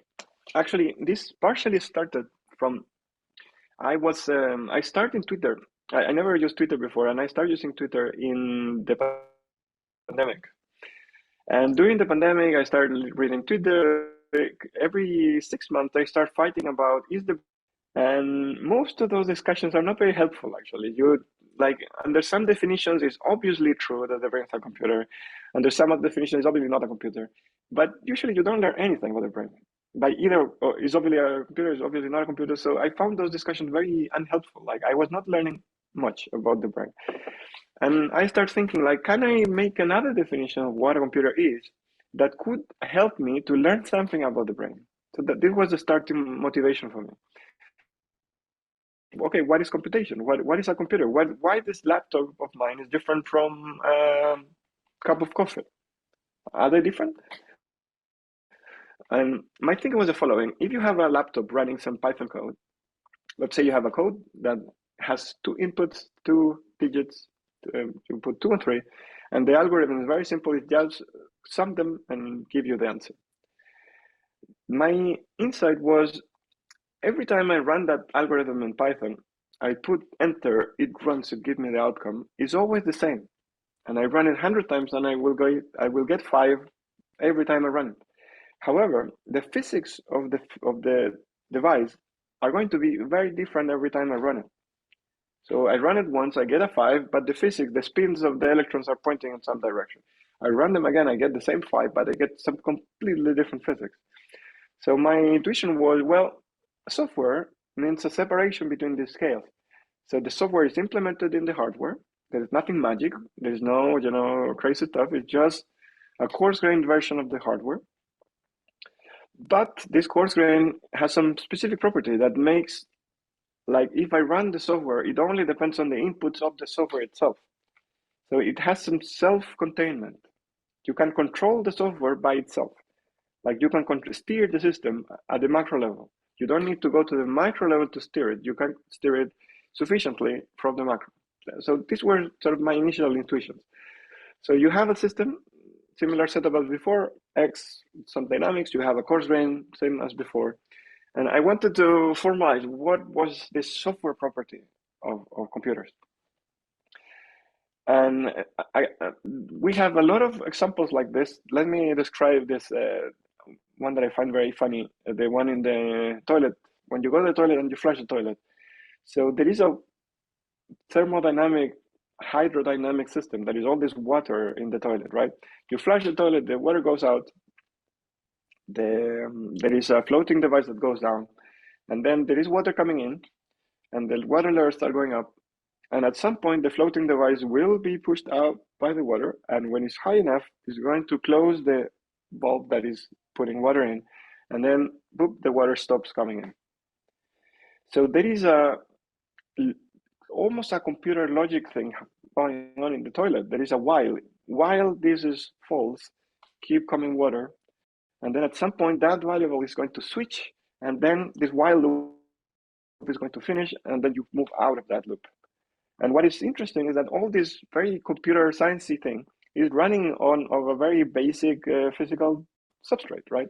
Actually, this partially started from, I started in Twitter. I never used Twitter before, and I started using Twitter in the pandemic. And during the pandemic, I started reading Twitter. Every 6 months, I start fighting about and most of those discussions are not very helpful, actually. Under some definitions, it's obviously true that the brain is a computer. Under some of the definitions, it's obviously not a computer. But usually you don't learn anything about the brain. By either, it's obviously a computer, it's obviously not a computer. So I found those discussions very unhelpful. Like I was not learning much about the brain. And I start thinking, can I make another definition of what a computer is that could help me to learn something about the brain? So this was the starting motivation for me. Okay, what is computation? What is a computer? Why this laptop of mine is different from a cup of coffee? Are they different? And my thinking was the following. If you have a laptop running some Python code, let's say you have a code that has two inputs, two digits, you put 2 and 3, and the algorithm is very simple. It just sum them and give you the answer. My insight was every time I run that algorithm in Python, I put enter, it runs to give me the outcome. It's always the same. And I run it 100 times and I will get 5 every time I run it. However, the physics of the device are going to be very different every time I run it. So I run it once, I get a 5, but the physics, the spins of the electrons are pointing in some direction. I run them again, I get the same 5, but I get some completely different physics. So my intuition was, well, software means a separation between these scales. So the software is implemented in the hardware. There is nothing magic. There's no, crazy stuff. It's just a coarse-grained version of the hardware. But this coarse grain has some specific property that makes, like, if I run the software, it only depends on the inputs of the software itself. So it has some self-containment. You can control the software by itself. Like, you can steer the system at the macro level. You don't need to go to the micro level to steer it. You can steer it sufficiently from the macro. So these were sort of my initial intuitions. So you have a system, similar setup as before, X, some dynamics, you have a coarse grain, same as before. And I wanted to formalize what was this software property of computers. And we have a lot of examples like this. Let me describe this one that I find very funny, the one in the toilet. When you go to the toilet and you flush the toilet. So there is a thermodynamic, hydrodynamic system. That is all this water in the toilet, right? You flush the toilet, the water goes out. There is a floating device that goes down. And then there is water coming in. And the water levels start going up. And at some point, the floating device will be pushed out by the water. And when it's high enough, it's going to close the valve that is putting water in. And then, boop, the water stops coming in. So there is almost a computer logic thing going on in the toilet. There is a while this is false, keep coming water. And then at some point, that variable is going to switch. And then this while loop is going to finish. And then you move out of that loop. And what is interesting is that all this very computer sciencey thing is running on of a very basic physical substrate, right?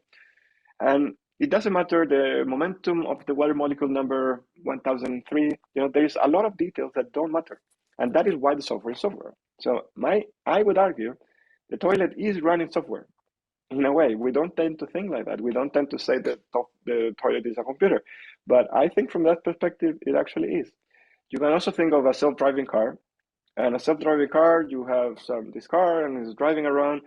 And it doesn't matter the momentum of the water molecule number 1003. There's a lot of details that don't matter, and that is why the software is software. So I would argue the toilet is running software. In a way, we don't tend to think like that. We don't tend to say that the toilet is a computer, but I think from that perspective, it actually is. You can also think of a self-driving car. And a self-driving car, you have this car and it's driving around,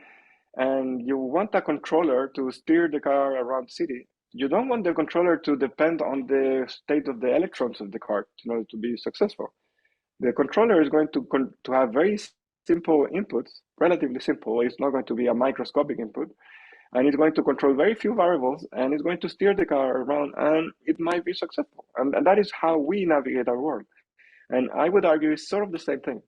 and you want a controller to steer the car around the city. You don't want the controller to depend on the state of the electrons of the car in order to be successful. The controller is going to have very simple inputs, relatively simple. It's not going to be a microscopic input, and it's going to control very few variables, and it's going to steer the car around, and it might be successful. And that is how we navigate our world. And I would argue it's sort of the same thing.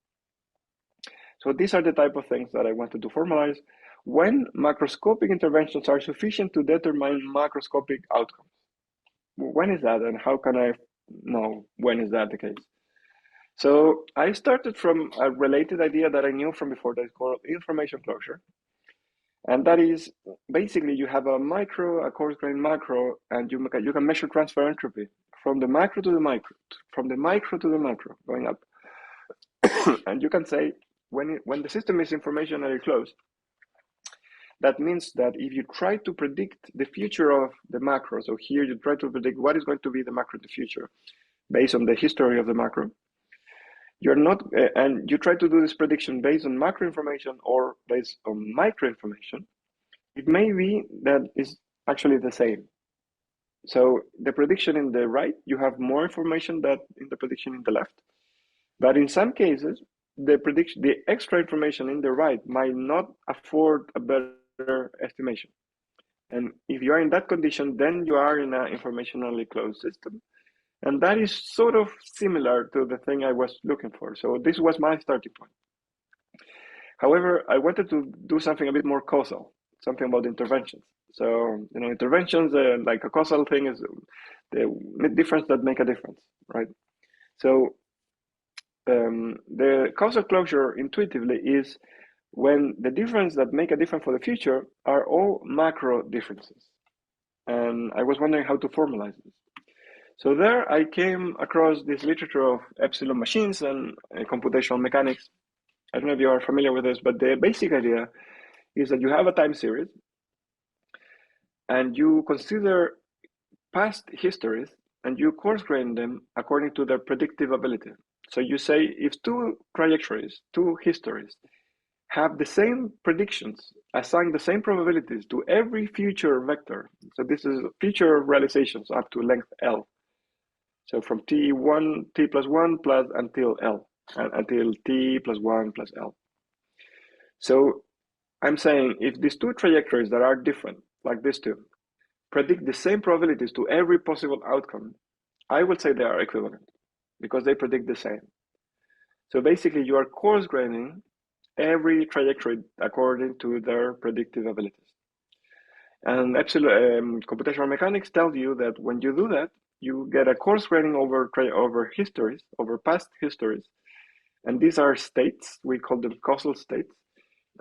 So these are the type of things that I wanted to formalize when macroscopic interventions are sufficient to determine macroscopic outcomes. When is that, and how can I know when is that the case? So I started from a related idea that I knew from before that is called information closure. And that is basically you have a micro, a coarse grain macro, and you can measure transfer entropy from the macro to the micro, from the micro to the macro, going up. And you can say when the system is informationally closed, that means that if you try to predict the future of the macro, so here you try to predict what is going to be the macro in the future based on the history of the macro, you're not, and you try to do this prediction based on macro information or based on micro information, it may be that is actually the same. So the prediction in the right, you have more information than in the prediction in the left. But in some cases, the extra information in the right might not afford a better estimation. And if you are in that condition, then you are in an informationally closed system. And that is sort of similar to the thing I was looking for. So this was my starting point. However, I wanted to do something a bit more causal, something about interventions. So, interventions, like a causal thing, is the difference that make a difference, right? So the causal closure intuitively is when the difference that make a difference for the future are all macro differences. And I was wondering how to formalize this. So there I came across this literature of epsilon machines and computational mechanics. I don't know if you are familiar with this, but the basic idea is that you have a time series and you consider past histories and you coarse grain them according to their predictive ability. So you say if two trajectories, two histories, have the same predictions, assign the same probabilities to every future vector. So this is future realizations up to length L. So from t1, t plus 1 plus until L, until t plus 1 plus L. So I'm saying if these two trajectories that are different, like these two, predict the same probabilities to every possible outcome, I would say they are equivalent because they predict the same. So basically, you are coarse graining every trajectory according to their predictive abilities. And computational mechanics tells you that when you do that, you get a coarse graining over histories, over past histories. And these are states, we call them causal states.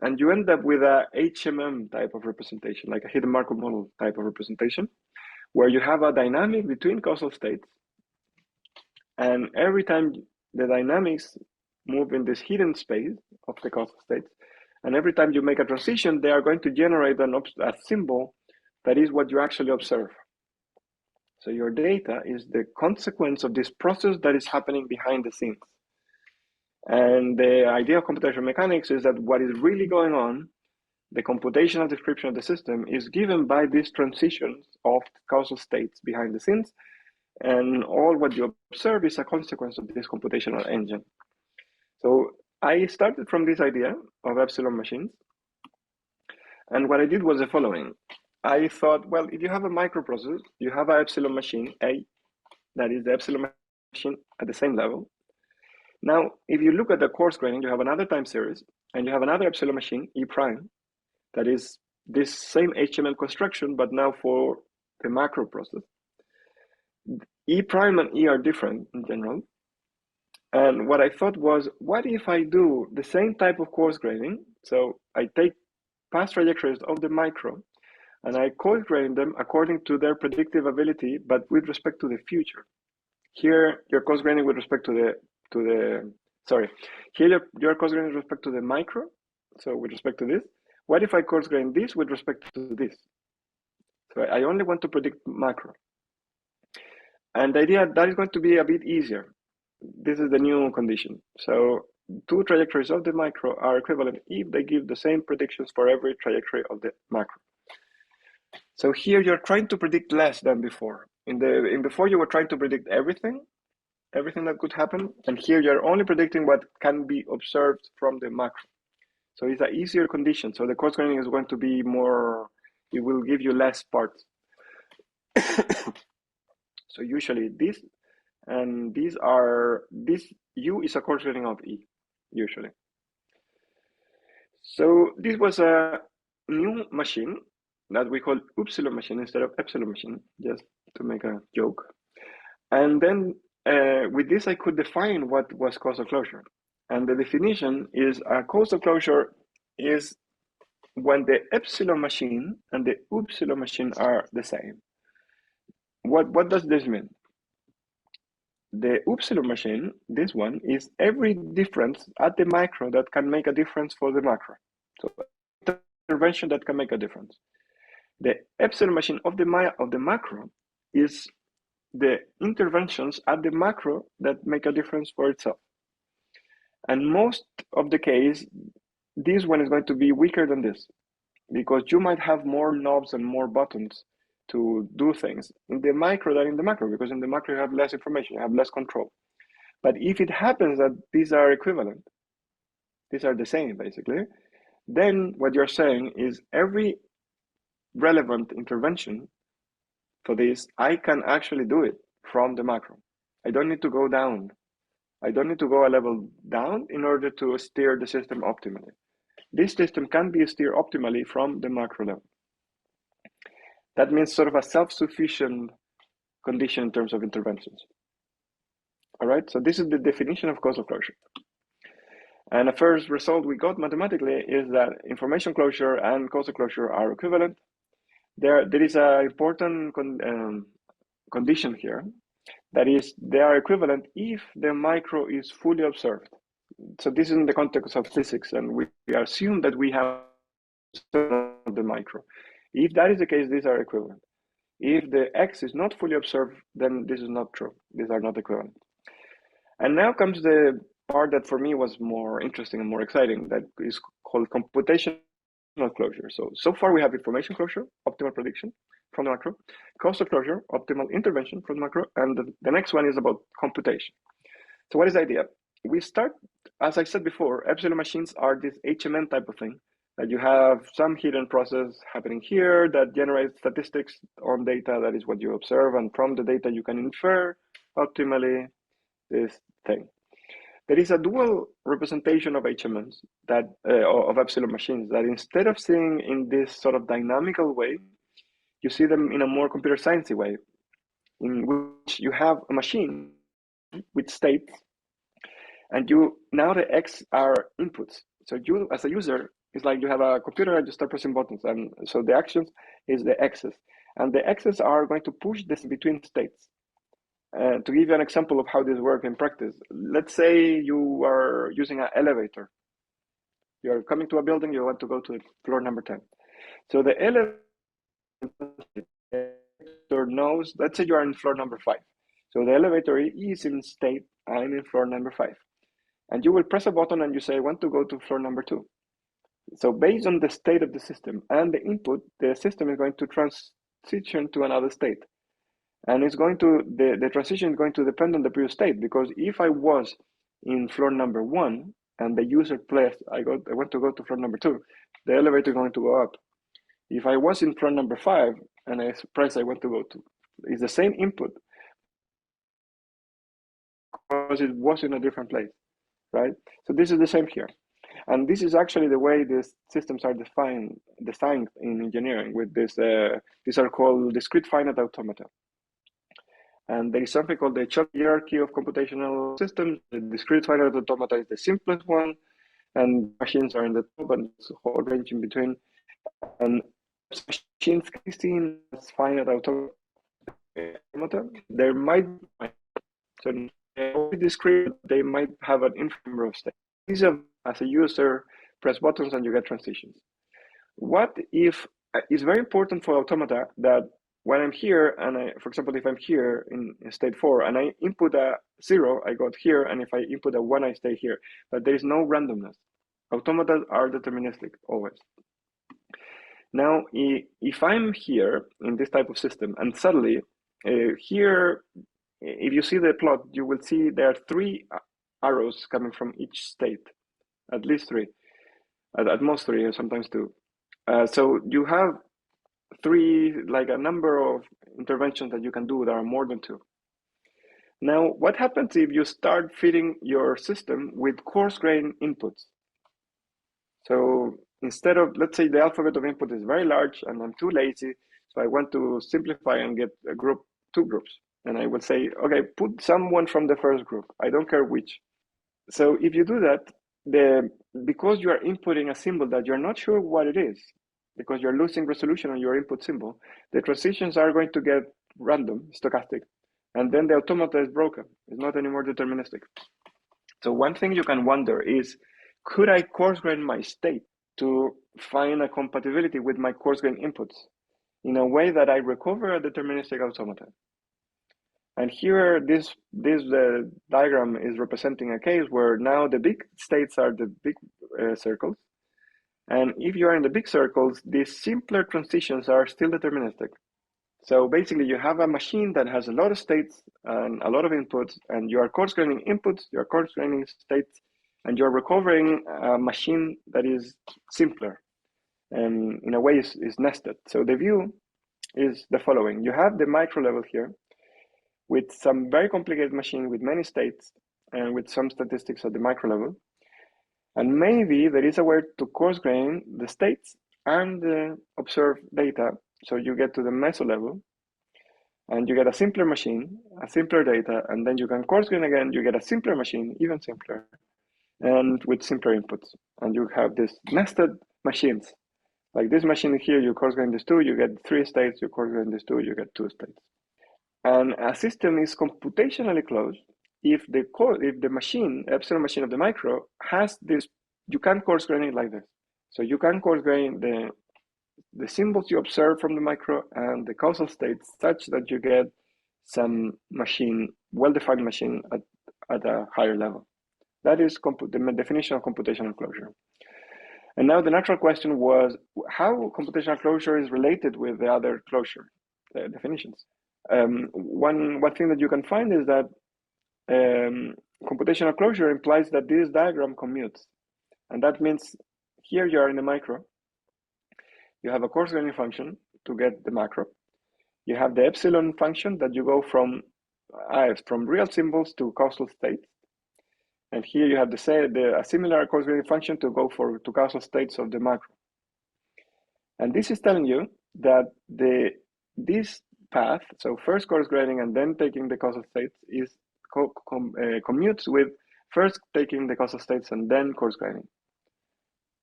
And you end up with a HMM type of representation, like a hidden Markov model type of representation, where you have a dynamic between causal states. And every time the dynamics move in this hidden space of the causal states, and every time you make a transition, they are going to generate a symbol that is what you actually observe. So your data is the consequence of this process that is happening behind the scenes. And the idea of computational mechanics is that what is really going on, the computational description of the system, is given by these transitions of causal states behind the scenes. And all what you observe is a consequence of this computational engine. So I started from this idea of epsilon machines. And what I did was the following. I thought, well, if you have a microprocessor, you have an epsilon machine, A, that is the epsilon machine at the same level. Now, if you look at the coarse graining, you have another time series, and you have another epsilon machine, E prime, that is this same HMM construction, but now for the macro process. E prime and E are different in general. And what I thought was, what if I do the same type of coarse graining? So I take past trajectories of the micro, and I coarse grain them according to their predictive ability, but with respect to the future. Here, you're coarse graining with respect to here you're coarse graining with respect to the micro, so with respect to this. What if I coarse grain this with respect to this? So I only want to predict macro. And the idea that is going to be a bit easier. This is the new condition. So two trajectories of the micro are equivalent if they give the same predictions for every trajectory of the macro. So here you're trying to predict less than before. In before you were trying to predict everything that could happen, and here you're only predicting what can be observed from the macro. So it's an easier condition. So the coarse graining is going to be more, it will give you less parts. So usually this and this U is a coarse graining of E, usually. So this was a new machine that we call upsilon machine instead of epsilon machine, just to make a joke. And then with this, I could define what was causal closure. And the definition is a causal closure is when the epsilon machine and the upsilon machine are the same. What does this mean? The upsilon machine, this one, is every difference at the micro that can make a difference for the macro. So intervention that can make a difference. The epsilon machine of the macro is the interventions at the macro that make a difference for itself. And most of the case, this one is going to be weaker than this, because you might have more knobs and more buttons to do things in the micro than in the macro, because in the macro you have less information, you have less control. But if it happens that these are equivalent, these are the same basically, then what you're saying is every relevant intervention for this, I can actually do it from the macro. I don't need to go down. I don't need to go a level down in order to steer the system optimally. This system can be steered optimally from the macro level. That means sort of a self-sufficient condition in terms of interventions. All right, so this is the definition of causal closure. And the first result we got mathematically is that information closure and causal closure are equivalent. There is an important condition here. That is, they are equivalent if the micro is fully observed. So this is in the context of physics, and we assume that we have the micro. If that is the case, these are equivalent. If the X is not fully observed, then this is not true. These are not equivalent. And now comes the part that for me was more interesting and more exciting, that is called computational closure. So far we have information closure, optimal prediction from the macro, causal closure, optimal intervention from the macro, and the next one is about computation. So what is the idea? We start, as I said before, epsilon machines are this HMM type of thing. that you have some hidden process happening here that generates statistics on data. That is what you observe, and from the data you can infer optimally this thing. There is a dual representation of HMMs that of epsilon machines that instead of seeing in this sort of dynamical way, you see them in a more computer sciencey way, in which you have a machine with states, and now the X are inputs. So you, as a user, it's like you have a computer and you start pressing buttons, and so the actions is the X's, and the X's are going to push this between states. To give you an example of how this works in practice, let's say you are using an elevator. You're coming to a building, you want to go to floor number 10. So the elevator knows, let's say you are in floor number 5. So the elevator is in state, I'm in floor number 5. And you will press a button and you say, I want to go to floor number 2. So based on the state of the system and the input, the system is going to transition to another state. And it's going to, the transition is going to depend on the previous state, because if I was in floor number 1 and the user pressed, I want to go to floor number 2, the elevator is going to go up. If I was in floor number 5 and I press I want to go to, it's the same input because it was in a different place, right? So this is the same here. And this is actually the way these systems are designed in engineering with this, these are called discrete finite automata. And there is something called the hierarchy of computational systems. The discrete finite automata is the simplest one, and machines are in the top, and it's a whole range in between. And machines can be seen as finite automata. There might be, so discrete, they might have an infinite number of states. These are, as a user, press buttons and you get transitions. What if, it's very important for automata that when I'm here, and for example, if I'm here in state 4 and I input a 0, I got here, and if I input a 1, I stay here. But there is no randomness. Automata are deterministic, always. Now, if I'm here in this type of system, and suddenly, here, if you see the plot, you will see there are 3 arrows coming from each state, at least 3, at most 3, and sometimes 2. So you have 3, like a number of interventions that you can do that are more than 2. Now, what happens if you start feeding your system with coarse-grained inputs? So instead of, let's say the alphabet of input is very large and I'm too lazy, so I want to simplify and get a group, 2 groups. And I will say, okay, put someone from the first group. I don't care which. So if you do that, because you are inputting a symbol that you're not sure what it is, because you're losing resolution on your input symbol, the transitions are going to get random, stochastic, and then the automata is broken. It's not anymore deterministic. So one thing you can wonder is, could I coarse-grain my state to find a compatibility with my coarse-grained inputs in a way that I recover a deterministic automata? And here, this diagram is representing a case where now the big states are the big circles. And if you are in the big circles, these simpler transitions are still deterministic. So basically, you have a machine that has a lot of states and a lot of inputs, and you are coarse-graining inputs, you are coarse-graining states, and you're recovering a machine that is simpler and in a way is nested. So the view is the following. You have the micro level here with some very complicated machine with many states and with some statistics at the micro level. And maybe there is a way to coarse-grain the states and the observed data, so you get to the meso level, and you get a simpler machine, a simpler data, and then you can coarse-grain again, you get a simpler machine, even simpler, and with simpler inputs. And you have these nested machines. Like this machine here, you coarse-grain this 2, you get 3 states, you coarse-grain this 2, you get 2 states. And a system is computationally closed if the machine, epsilon machine of the micro, has this, you can coarse-grain it like this. So you can coarse-grain the symbols you observe from the micro and the causal states such that you get some machine, well-defined machine at a higher level. That is the definition of computational closure. And now the natural question was how computational closure is related with the other closure definitions. One thing that you can find is that computational closure implies that this diagram commutes. And that means here you are in the micro. You have a coarse graining function to get the macro. You have the epsilon function that you go from real symbols to causal states. And here you have a similar coarse graining function to go to causal states of the macro. And this is telling you that this path, so first coarse graining and then taking the causal states, is commutes with first taking the causal states and then coarse graining.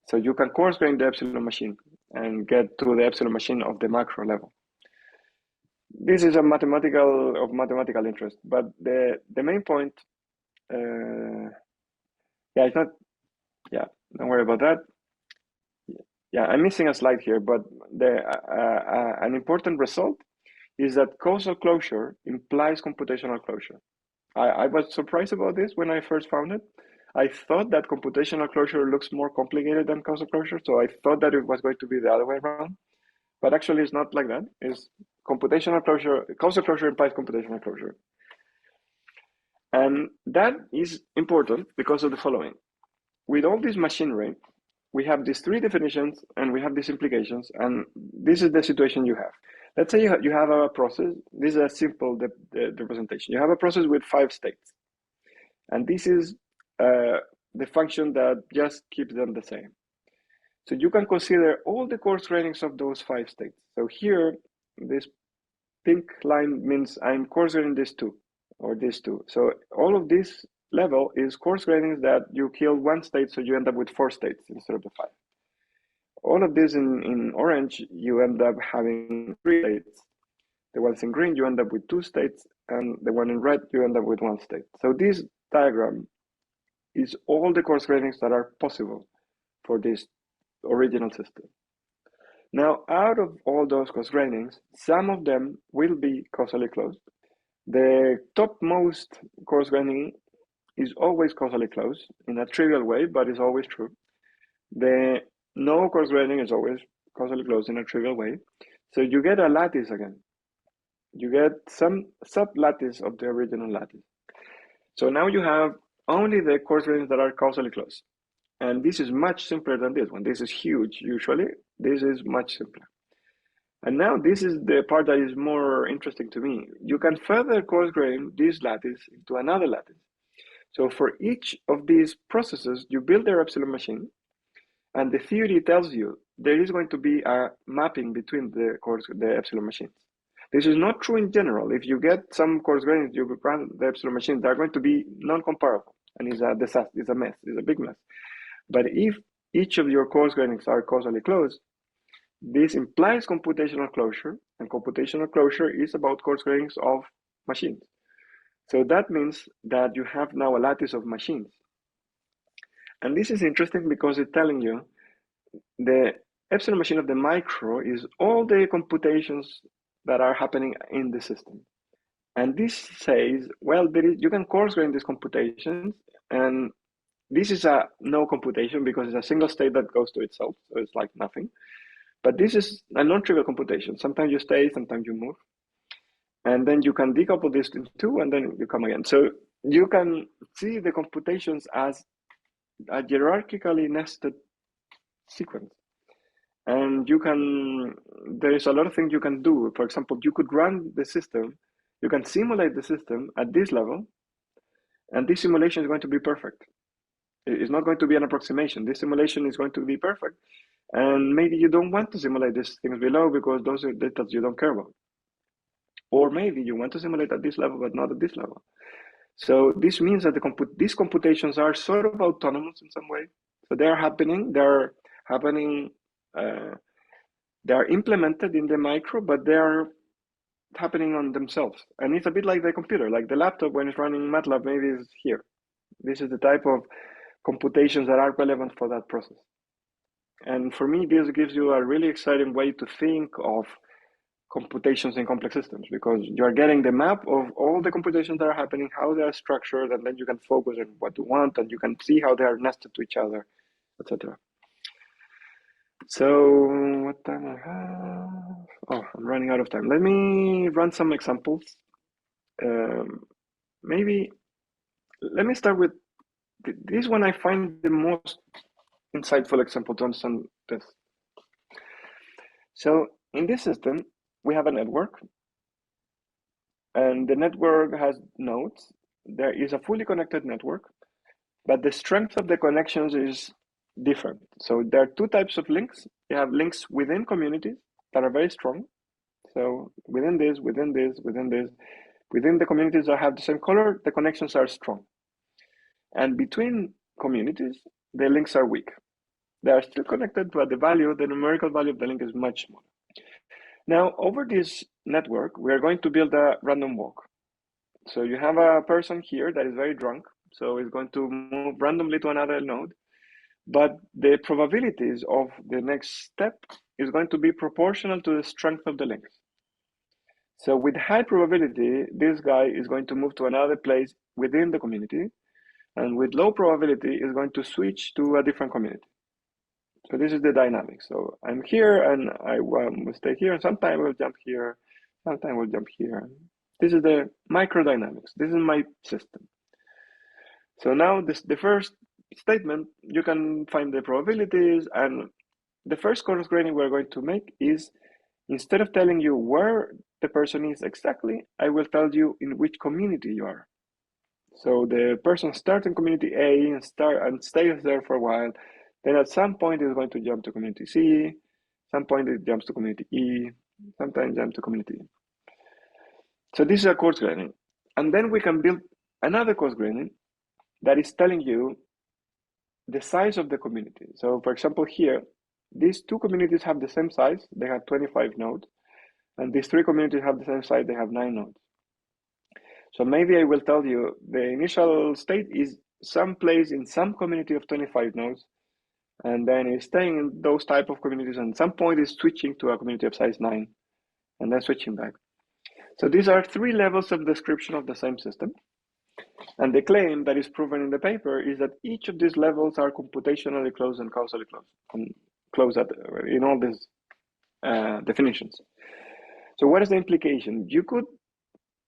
So you can coarse grain the epsilon machine and get to the epsilon machine of the macro level. This is of mathematical interest, but the main point, it's not, don't worry about that. Yeah, I'm missing a slide here, but an important result is that causal closure implies computational closure. I was surprised about this when I first found it. I thought that computational closure looks more complicated than causal closure, so I thought that it was going to be the other way around. But actually, it's not like that. It's computational closure. Causal closure implies computational closure. And that is important because of the following. With all this machinery, we have these three definitions and we have these implications, and this is the situation you have. Let's say you have a process. This is a simple representation. You have a process with 5 states, and this is the function that just keeps them the same. So you can consider all the coarse grainings of those 5 states. So here, this pink line means I'm coarse graining this 2 or this 2. So all of this level is coarse grainings that you kill 1 state, so you end up with 4 states instead of the 5. All of this in orange, you end up having 3 states. The ones in green, you end up with 2 states, and the one in red, you end up with 1 state. So this diagram is all the coarse grainings that are possible for this original system. Now, out of all those coarse grainings, some of them will be causally closed. The topmost coarse graining is always causally closed in a trivial way, but it's always true. The no coarse graining is always causally closed in a trivial way. So you get a lattice again. You get some sub-lattice of the original lattice. So now you have only the coarse grainings that are causally closed. And this is much simpler than this one. This is huge, usually. This is much simpler. And now this is the part that is more interesting to me. You can further coarse grain this lattice into another lattice. So for each of these processes, you build their epsilon machine, and the theory tells you there is going to be a mapping between the epsilon machines. This is not true in general. If you get some coarse grainings, you run the epsilon machines, they're going to be non-comparable, and it's a disaster, it's a mess, it's a big mess. But if each of your coarse grainings are causally closed, this implies computational closure, and computational closure is about coarse grainings of machines. So that means that you have now a lattice of machines. And this is interesting because it's telling you the epsilon machine of the micro is all the computations that are happening in the system. And this says, well, you can coarse grain these computations, and this is a no computation because it's a single state that goes to itself, so it's like nothing. But this is a non-trivial computation. Sometimes you stay, sometimes you move. And then you can decouple this in 2, and then you come again. So you can see the computations as a hierarchically nested sequence. And there is a lot of things you can do. For example, you could run the system, you can simulate the system at this level, and this simulation is going to be perfect. It's not going to be an approximation. This simulation is going to be perfect. And maybe you don't want to simulate these things below because those are data you don't care about. Or maybe you want to simulate at this level, but not at this level. So this means that these computations are sort of autonomous in some way. So they are happening, they are implemented in the micro, but they are happening on themselves. And it's a bit like the computer, like the laptop when it's running MATLAB, maybe is here. This is the type of computations that are relevant for that process. And for me, this gives you a really exciting way to think of computations in complex systems, because you are getting the map of all the computations that are happening, how they are structured, and then you can focus on what you want, and you can see how they are nested to each other, etc. So what time I have? Oh, I'm running out of time. Let me run some examples. Maybe let me start with this one. I find the most insightful example to understand this. So in this system, we have a network, and the network has nodes. There is a fully connected network, but the strength of the connections is different. So there are two types of links. You have links within communities that are very strong. So within this, within the communities that have the same color, the connections are strong. And between communities, the links are weak. They are still connected, but the numerical value of the link is much smaller. Now, over this network, we are going to build a random walk. So you have a person here that is very drunk, so it's going to move randomly to another node, but the probabilities of the next step is going to be proportional to the strength of the links. So with high probability, this guy is going to move to another place within the community, and with low probability is going to switch to a different community. So this is the dynamic. So I'm here and I will stay here, and sometime we'll jump here, sometime we'll jump here. This is the microdynamics. This is my system. So now the first statement, you can find the probabilities, and the first coarse graining we're going to make is, instead of telling you where the person is exactly, I will tell you in which community you are. So the person starts in community A and stays there for a while. Then at some point it's going to jump to community C. Some point it jumps to community E. Sometimes jump to community E. So this is a coarse graining. And then we can build another coarse graining that is telling you the size of the community. So for example, here, these two communities have the same size. They have 25 nodes. And these three communities have the same size. They have 9 nodes. So maybe I will tell you the initial state is some place in some community of 25 nodes, and then it's staying in those type of communities, and some point is switching to a community of size 9, and then switching back. So these are 3 levels of description of the same system. And the claim that is proven in the paper is that each of these levels are computationally closed and causally closed, and closed in all these definitions. So what is the implication? You could,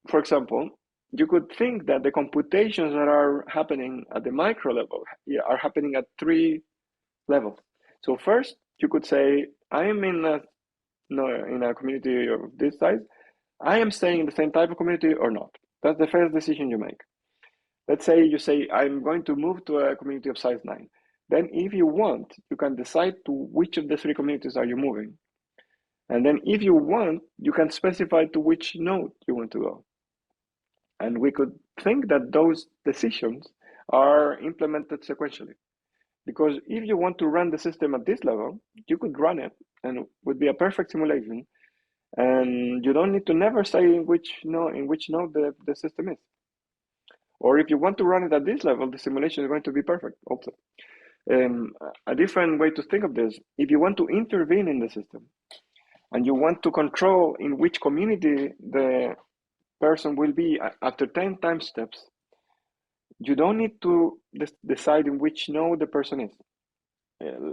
for example, you could think that the computations that are happening at the micro level are happening at 3 levels. So first, you could say, I am in a community of this size. I am staying in the same type of community or not. That's the first decision you make. Let's say you say, I'm going to move to a community of size 9. Then if you want, you can decide to which of the 3 communities are you moving. And then if you want, you can specify to which node you want to go. And we could think that those decisions are implemented sequentially. Because if you want to run the system at this level, you could run it and it would be a perfect simulation. And you don't need to never say in which node the system is. Or if you want to run it at this level, the simulation is going to be perfect also. A different way to think of this, if you want to intervene in the system and you want to control in which community the person will be after 10 time steps, you don't need to decide in which node the person is.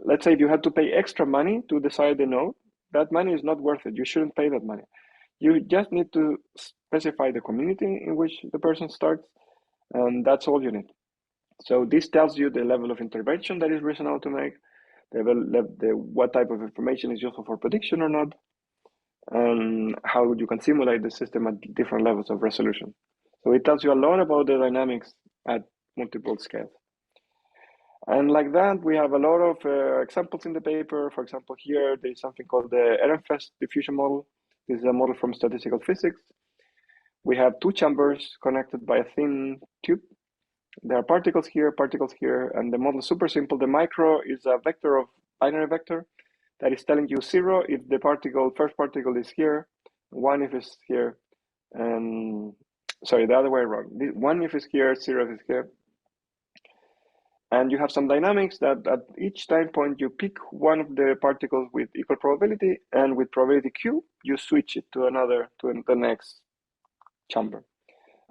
Let's say if you had to pay extra money to decide the node, that money is not worth it. You shouldn't pay that money. You just need to specify the community in which the person starts, and that's all you need. So this tells you the level of intervention that is reasonable to make, what type of information is useful for prediction or not, and how you can simulate the system at different levels of resolution. So it tells you a lot about the dynamics at multiple scales. And like that, we have a lot of examples in the paper. For example, here there's something called the Ehrenfest diffusion model. This is a model from statistical physics. We have 2 chambers connected by a thin tube. There are particles here, and the model is super simple. The micro is a vector of binary vector that is telling you 0 if the first particle is here, 1 if it's here, and sorry, the other way around. 1 if it's here, 0 if it's here. And you have some dynamics that at each time point you pick one of the particles with equal probability, and with probability Q, you switch it to the next chamber.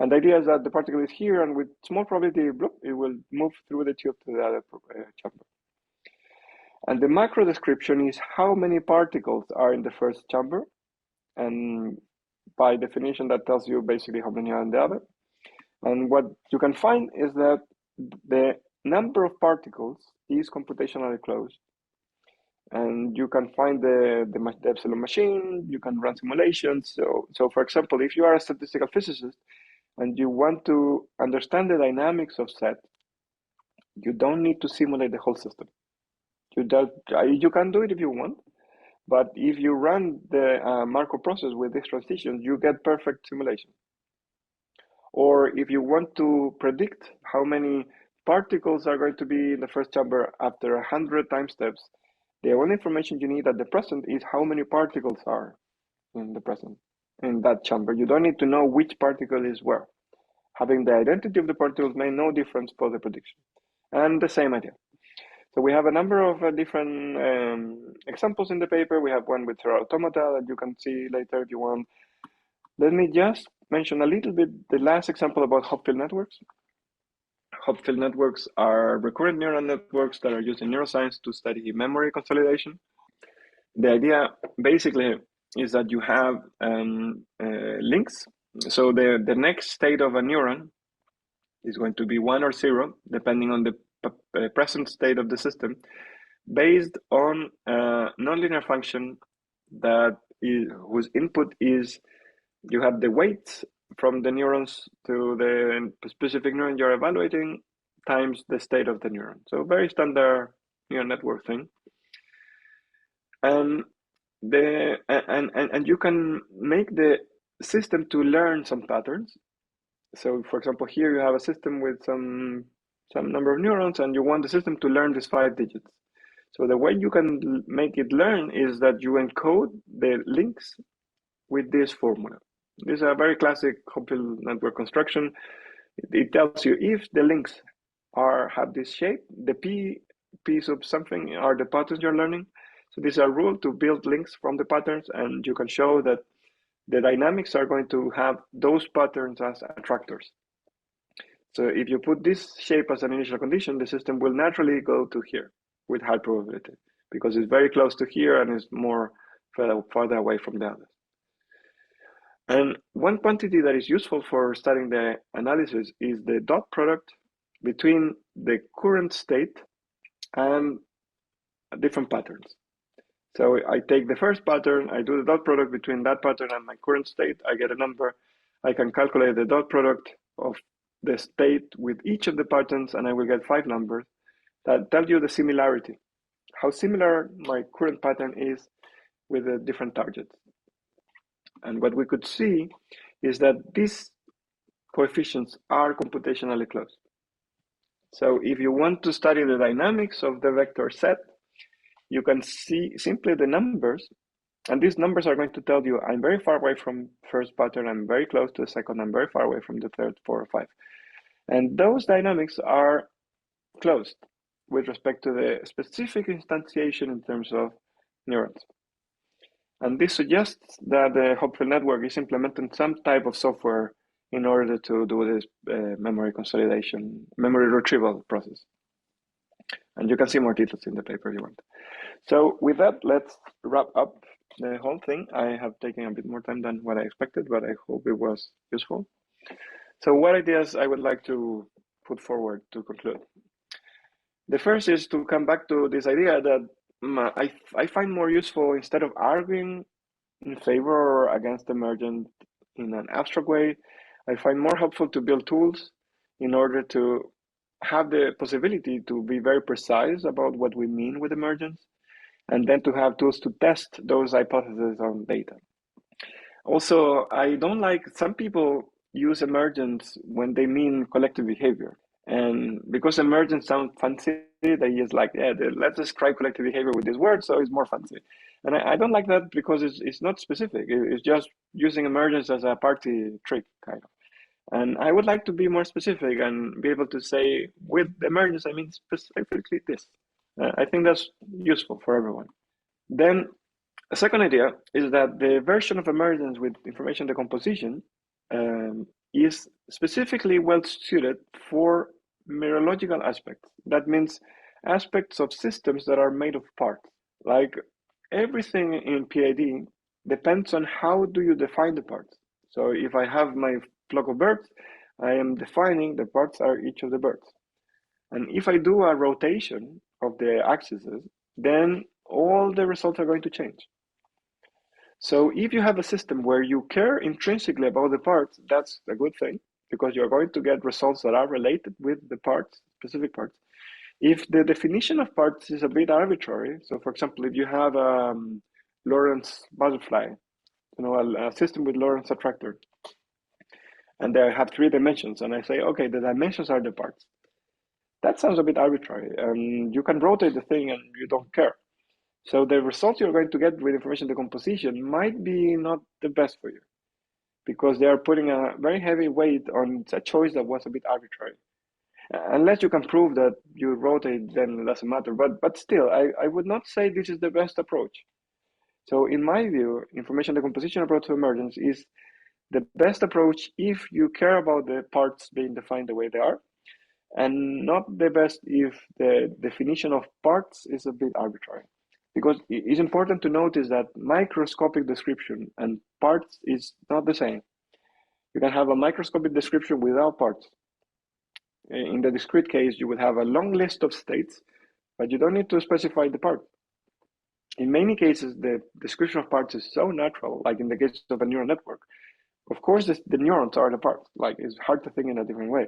And the idea is that the particle is here, and with small probability, it will move through the tube to the other chamber. And the macro description is how many particles are in the first chamber. And by definition, that tells you basically how many are in the other. And what you can find is that the number of particles is computationally closed. And you can find the epsilon machine, you can run simulations. So for example, if you are a statistical physicist and you want to understand the dynamics of set, you don't need to simulate the whole system. You can do it if you want, but if you run the Markov process with these transitions, you get perfect simulation. Or if you want to predict how many particles are going to be in the first chamber after 100 time steps, the only information you need at the present is how many particles are in the present, in that chamber. You don't need to know which particle is where. Having the identity of the particles made no difference for the prediction. And the same idea. So we have a number of different examples in the paper. We have one with Terra Automata that you can see later if you want. Let me just mention a little bit the last example about Hopfield networks. Hopfield networks are recurrent neural networks that are used in neuroscience to study memory consolidation. The idea basically is that you have links. So the next state of a neuron is going to be 1 or 0, depending on the present state of the system, based on a nonlinear function whose input is, you have the weights from the neurons to the specific neuron you're evaluating times the state of the neuron. So very standard neural network thing. And you can make the system to learn some patterns. So for example, here you have a system with some number of neurons and you want the system to learn these 5 digits. So the way you can make it learn is that you encode the links with this formula. This is a very classic Hopfield network construction. It tells you if the links have this shape, the P sub something are the patterns you're learning. So this is a rule to build links from the patterns, and you can show that the dynamics are going to have those patterns as attractors. So if you put this shape as an initial condition, the system will naturally go to here with high probability because it's very close to here and is more farther away from the others. And one quantity that is useful for studying the analysis is the dot product between the current state and different patterns. So I take the first pattern, I do the dot product between that pattern and my current state, I get a number. I can calculate the dot product of the state with each of the patterns and I will get 5 numbers that tell you the similarity, how similar my current pattern is with the different targets. And what we could see is that these coefficients are computationally close. So if you want to study the dynamics of the vector set, you can see simply the numbers, and these numbers are going to tell you I'm very far away from first pattern, I'm very close to the second, I'm very far away from the third, 4 or 5. And those dynamics are closed with respect to the specific instantiation in terms of neurons. And this suggests that the Hopfield network is implementing some type of software in order to do this memory consolidation, memory retrieval process. And you can see more details in the paper if you want. So with that, let's wrap up the whole thing. I have taken a bit more time than what I expected, but I hope it was useful. So what ideas I would like to put forward to conclude? The first is to come back to this idea that I find more useful, instead of arguing in favor or against emergent in an abstract way, I find more helpful to build tools in order to have the possibility to be very precise about what we mean with emergence, and then to have tools to test those hypotheses on data. Also, I don't like, some people use emergence when they mean collective behavior. And because emergence sounds fancy, they use like, yeah, let's describe collective behavior with this word, so it's more fancy. And I don't like that because it's not specific. It's just using emergence as a party trick, kind of. And I would like to be more specific and be able to say, with emergence, I mean specifically this. I think that's useful for everyone. Then a second idea is that the version of emergence with information decomposition is specifically well suited for mereological aspects. That means aspects of systems that are made of parts. Like everything in PID depends on how do you define the parts. So if I have my flock of birds, I am defining the parts are each of the birds. And if I do a rotation of the axes, then all the results are going to change. So if you have a system where you care intrinsically about the parts, that's a good thing, because you're going to get results that are related with the parts, specific parts. If the definition of parts is a bit arbitrary, so for example, if you have Lorentz butterfly, a system with Lorentz attractor, and they have 3 dimensions, and I say, okay, the dimensions are the parts. That sounds a bit arbitrary, and you can rotate the thing and you don't care. So the results you're going to get with information decomposition might be not the best for you, because they are putting a very heavy weight on a choice that was a bit arbitrary. Unless you can prove that you rotate, then it doesn't matter. But still, I would not say this is the best approach. So in my view, information decomposition approach to emergence is the best approach if you care about the parts being defined the way they are, and not the best if the definition of parts is a bit arbitrary. Because it's important to notice that microscopic description and parts is not the same. You can have a microscopic description without parts. In the discrete case, you would have a long list of states, but you don't need to specify the part. In many cases, the description of parts is so natural, like in the case of a neural network. Of course, the neurons are the parts. Like, it's hard to think in a different way.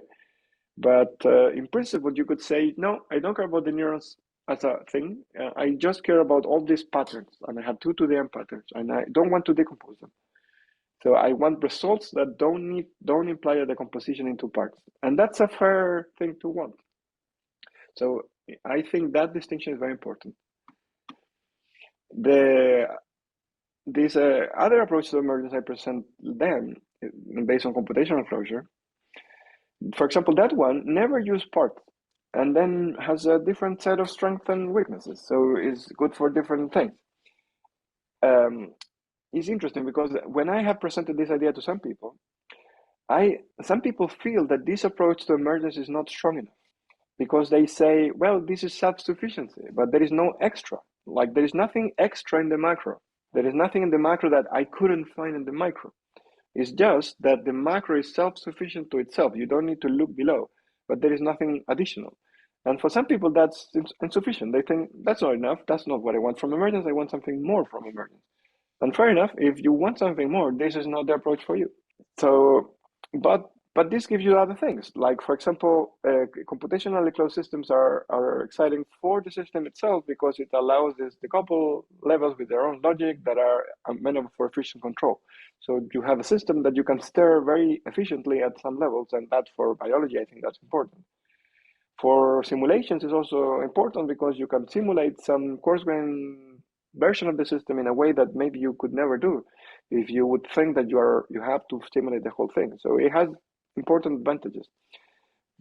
But in principle, you could say, no, I don't care about the neurons as a thing. I just care about all these patterns, and I have 2 to the n patterns, and I don't want to decompose them. So I want results that don't imply a decomposition into parts, and that's a fair thing to want. So I think that distinction is very important. This other approach to emergence I present then, based on computational closure, for example, that one never use parts, and then has a different set of strengths and weaknesses. So it's good for different things. It's interesting because when I have presented this idea to some people, some people feel that this approach to emergence is not strong enough, because they say, well, this is self-sufficiency, but there is no extra. Like, there is nothing extra in the macro. There is nothing in the macro that I couldn't find in the micro. It's just that the macro is self-sufficient to itself. You don't need to look below, but there is nothing additional. And for some people, that's insufficient. They think, that's not enough. That's not what I want from emergence. I want something more from emergence. And fair enough, if you want something more, this is not the approach for you. So, but this gives you other things. Like, for example, computationally closed systems are exciting for the system itself, because it allows this decouple levels with their own logic that are amenable for efficient control. So you have a system that you can stir very efficiently at some levels, and that for biology, I think that's important. For simulations, it's also important because you can simulate some coarse-grained version of the system in a way that maybe you could never do if you would think that you have to simulate the whole thing. So it has important advantages.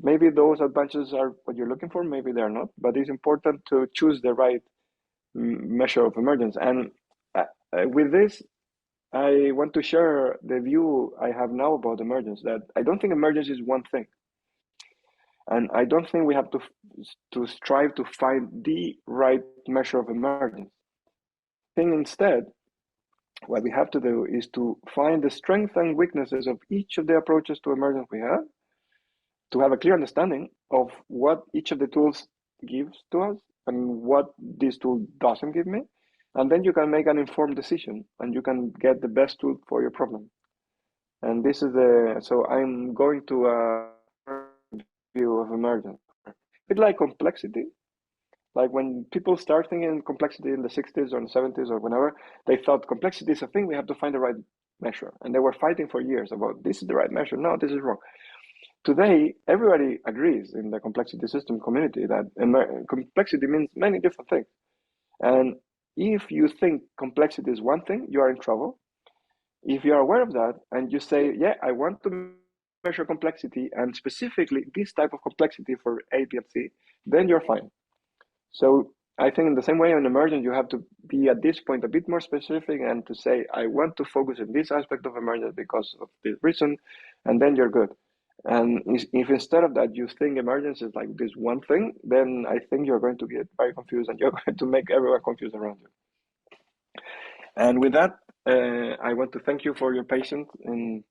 Maybe those advantages are what you're looking for, maybe they're not, but it's important to choose the right measure of emergence. And with this, I want to share the view I have now about emergence, that I don't think emergence is one thing. And I don't think we have to strive to find the right measure of emergence. I think instead, what we have to do is to find the strengths and weaknesses of each of the approaches to emergence we have, to have a clear understanding of what each of the tools gives to us and what this tool doesn't give me. And then you can make an informed decision and you can get the best tool for your problem. And this is so I'm going to a view of emergence. A bit like complexity. Like, when people start thinking complexity in the 60s or the 70s or whenever, they thought complexity is a thing, we have to find the right measure. And they were fighting for years about, this is the right measure, no, this is wrong. Today, everybody agrees in the complexity system community that complexity means many different things. And if you think complexity is one thing, you are in trouble. If you are aware of that and you say, yeah, I want to measure complexity, and specifically this type of complexity for A, B, and C, then you're fine. So I think in the same way in emergence, you have to be at this point a bit more specific and to say, I want to focus on this aspect of emergence because of this reason, and then you're good. And if instead of that, you think emergence is like this one thing, then I think you're going to get very confused and you're going to make everyone confused around you. And with that, I want to thank you for your patience in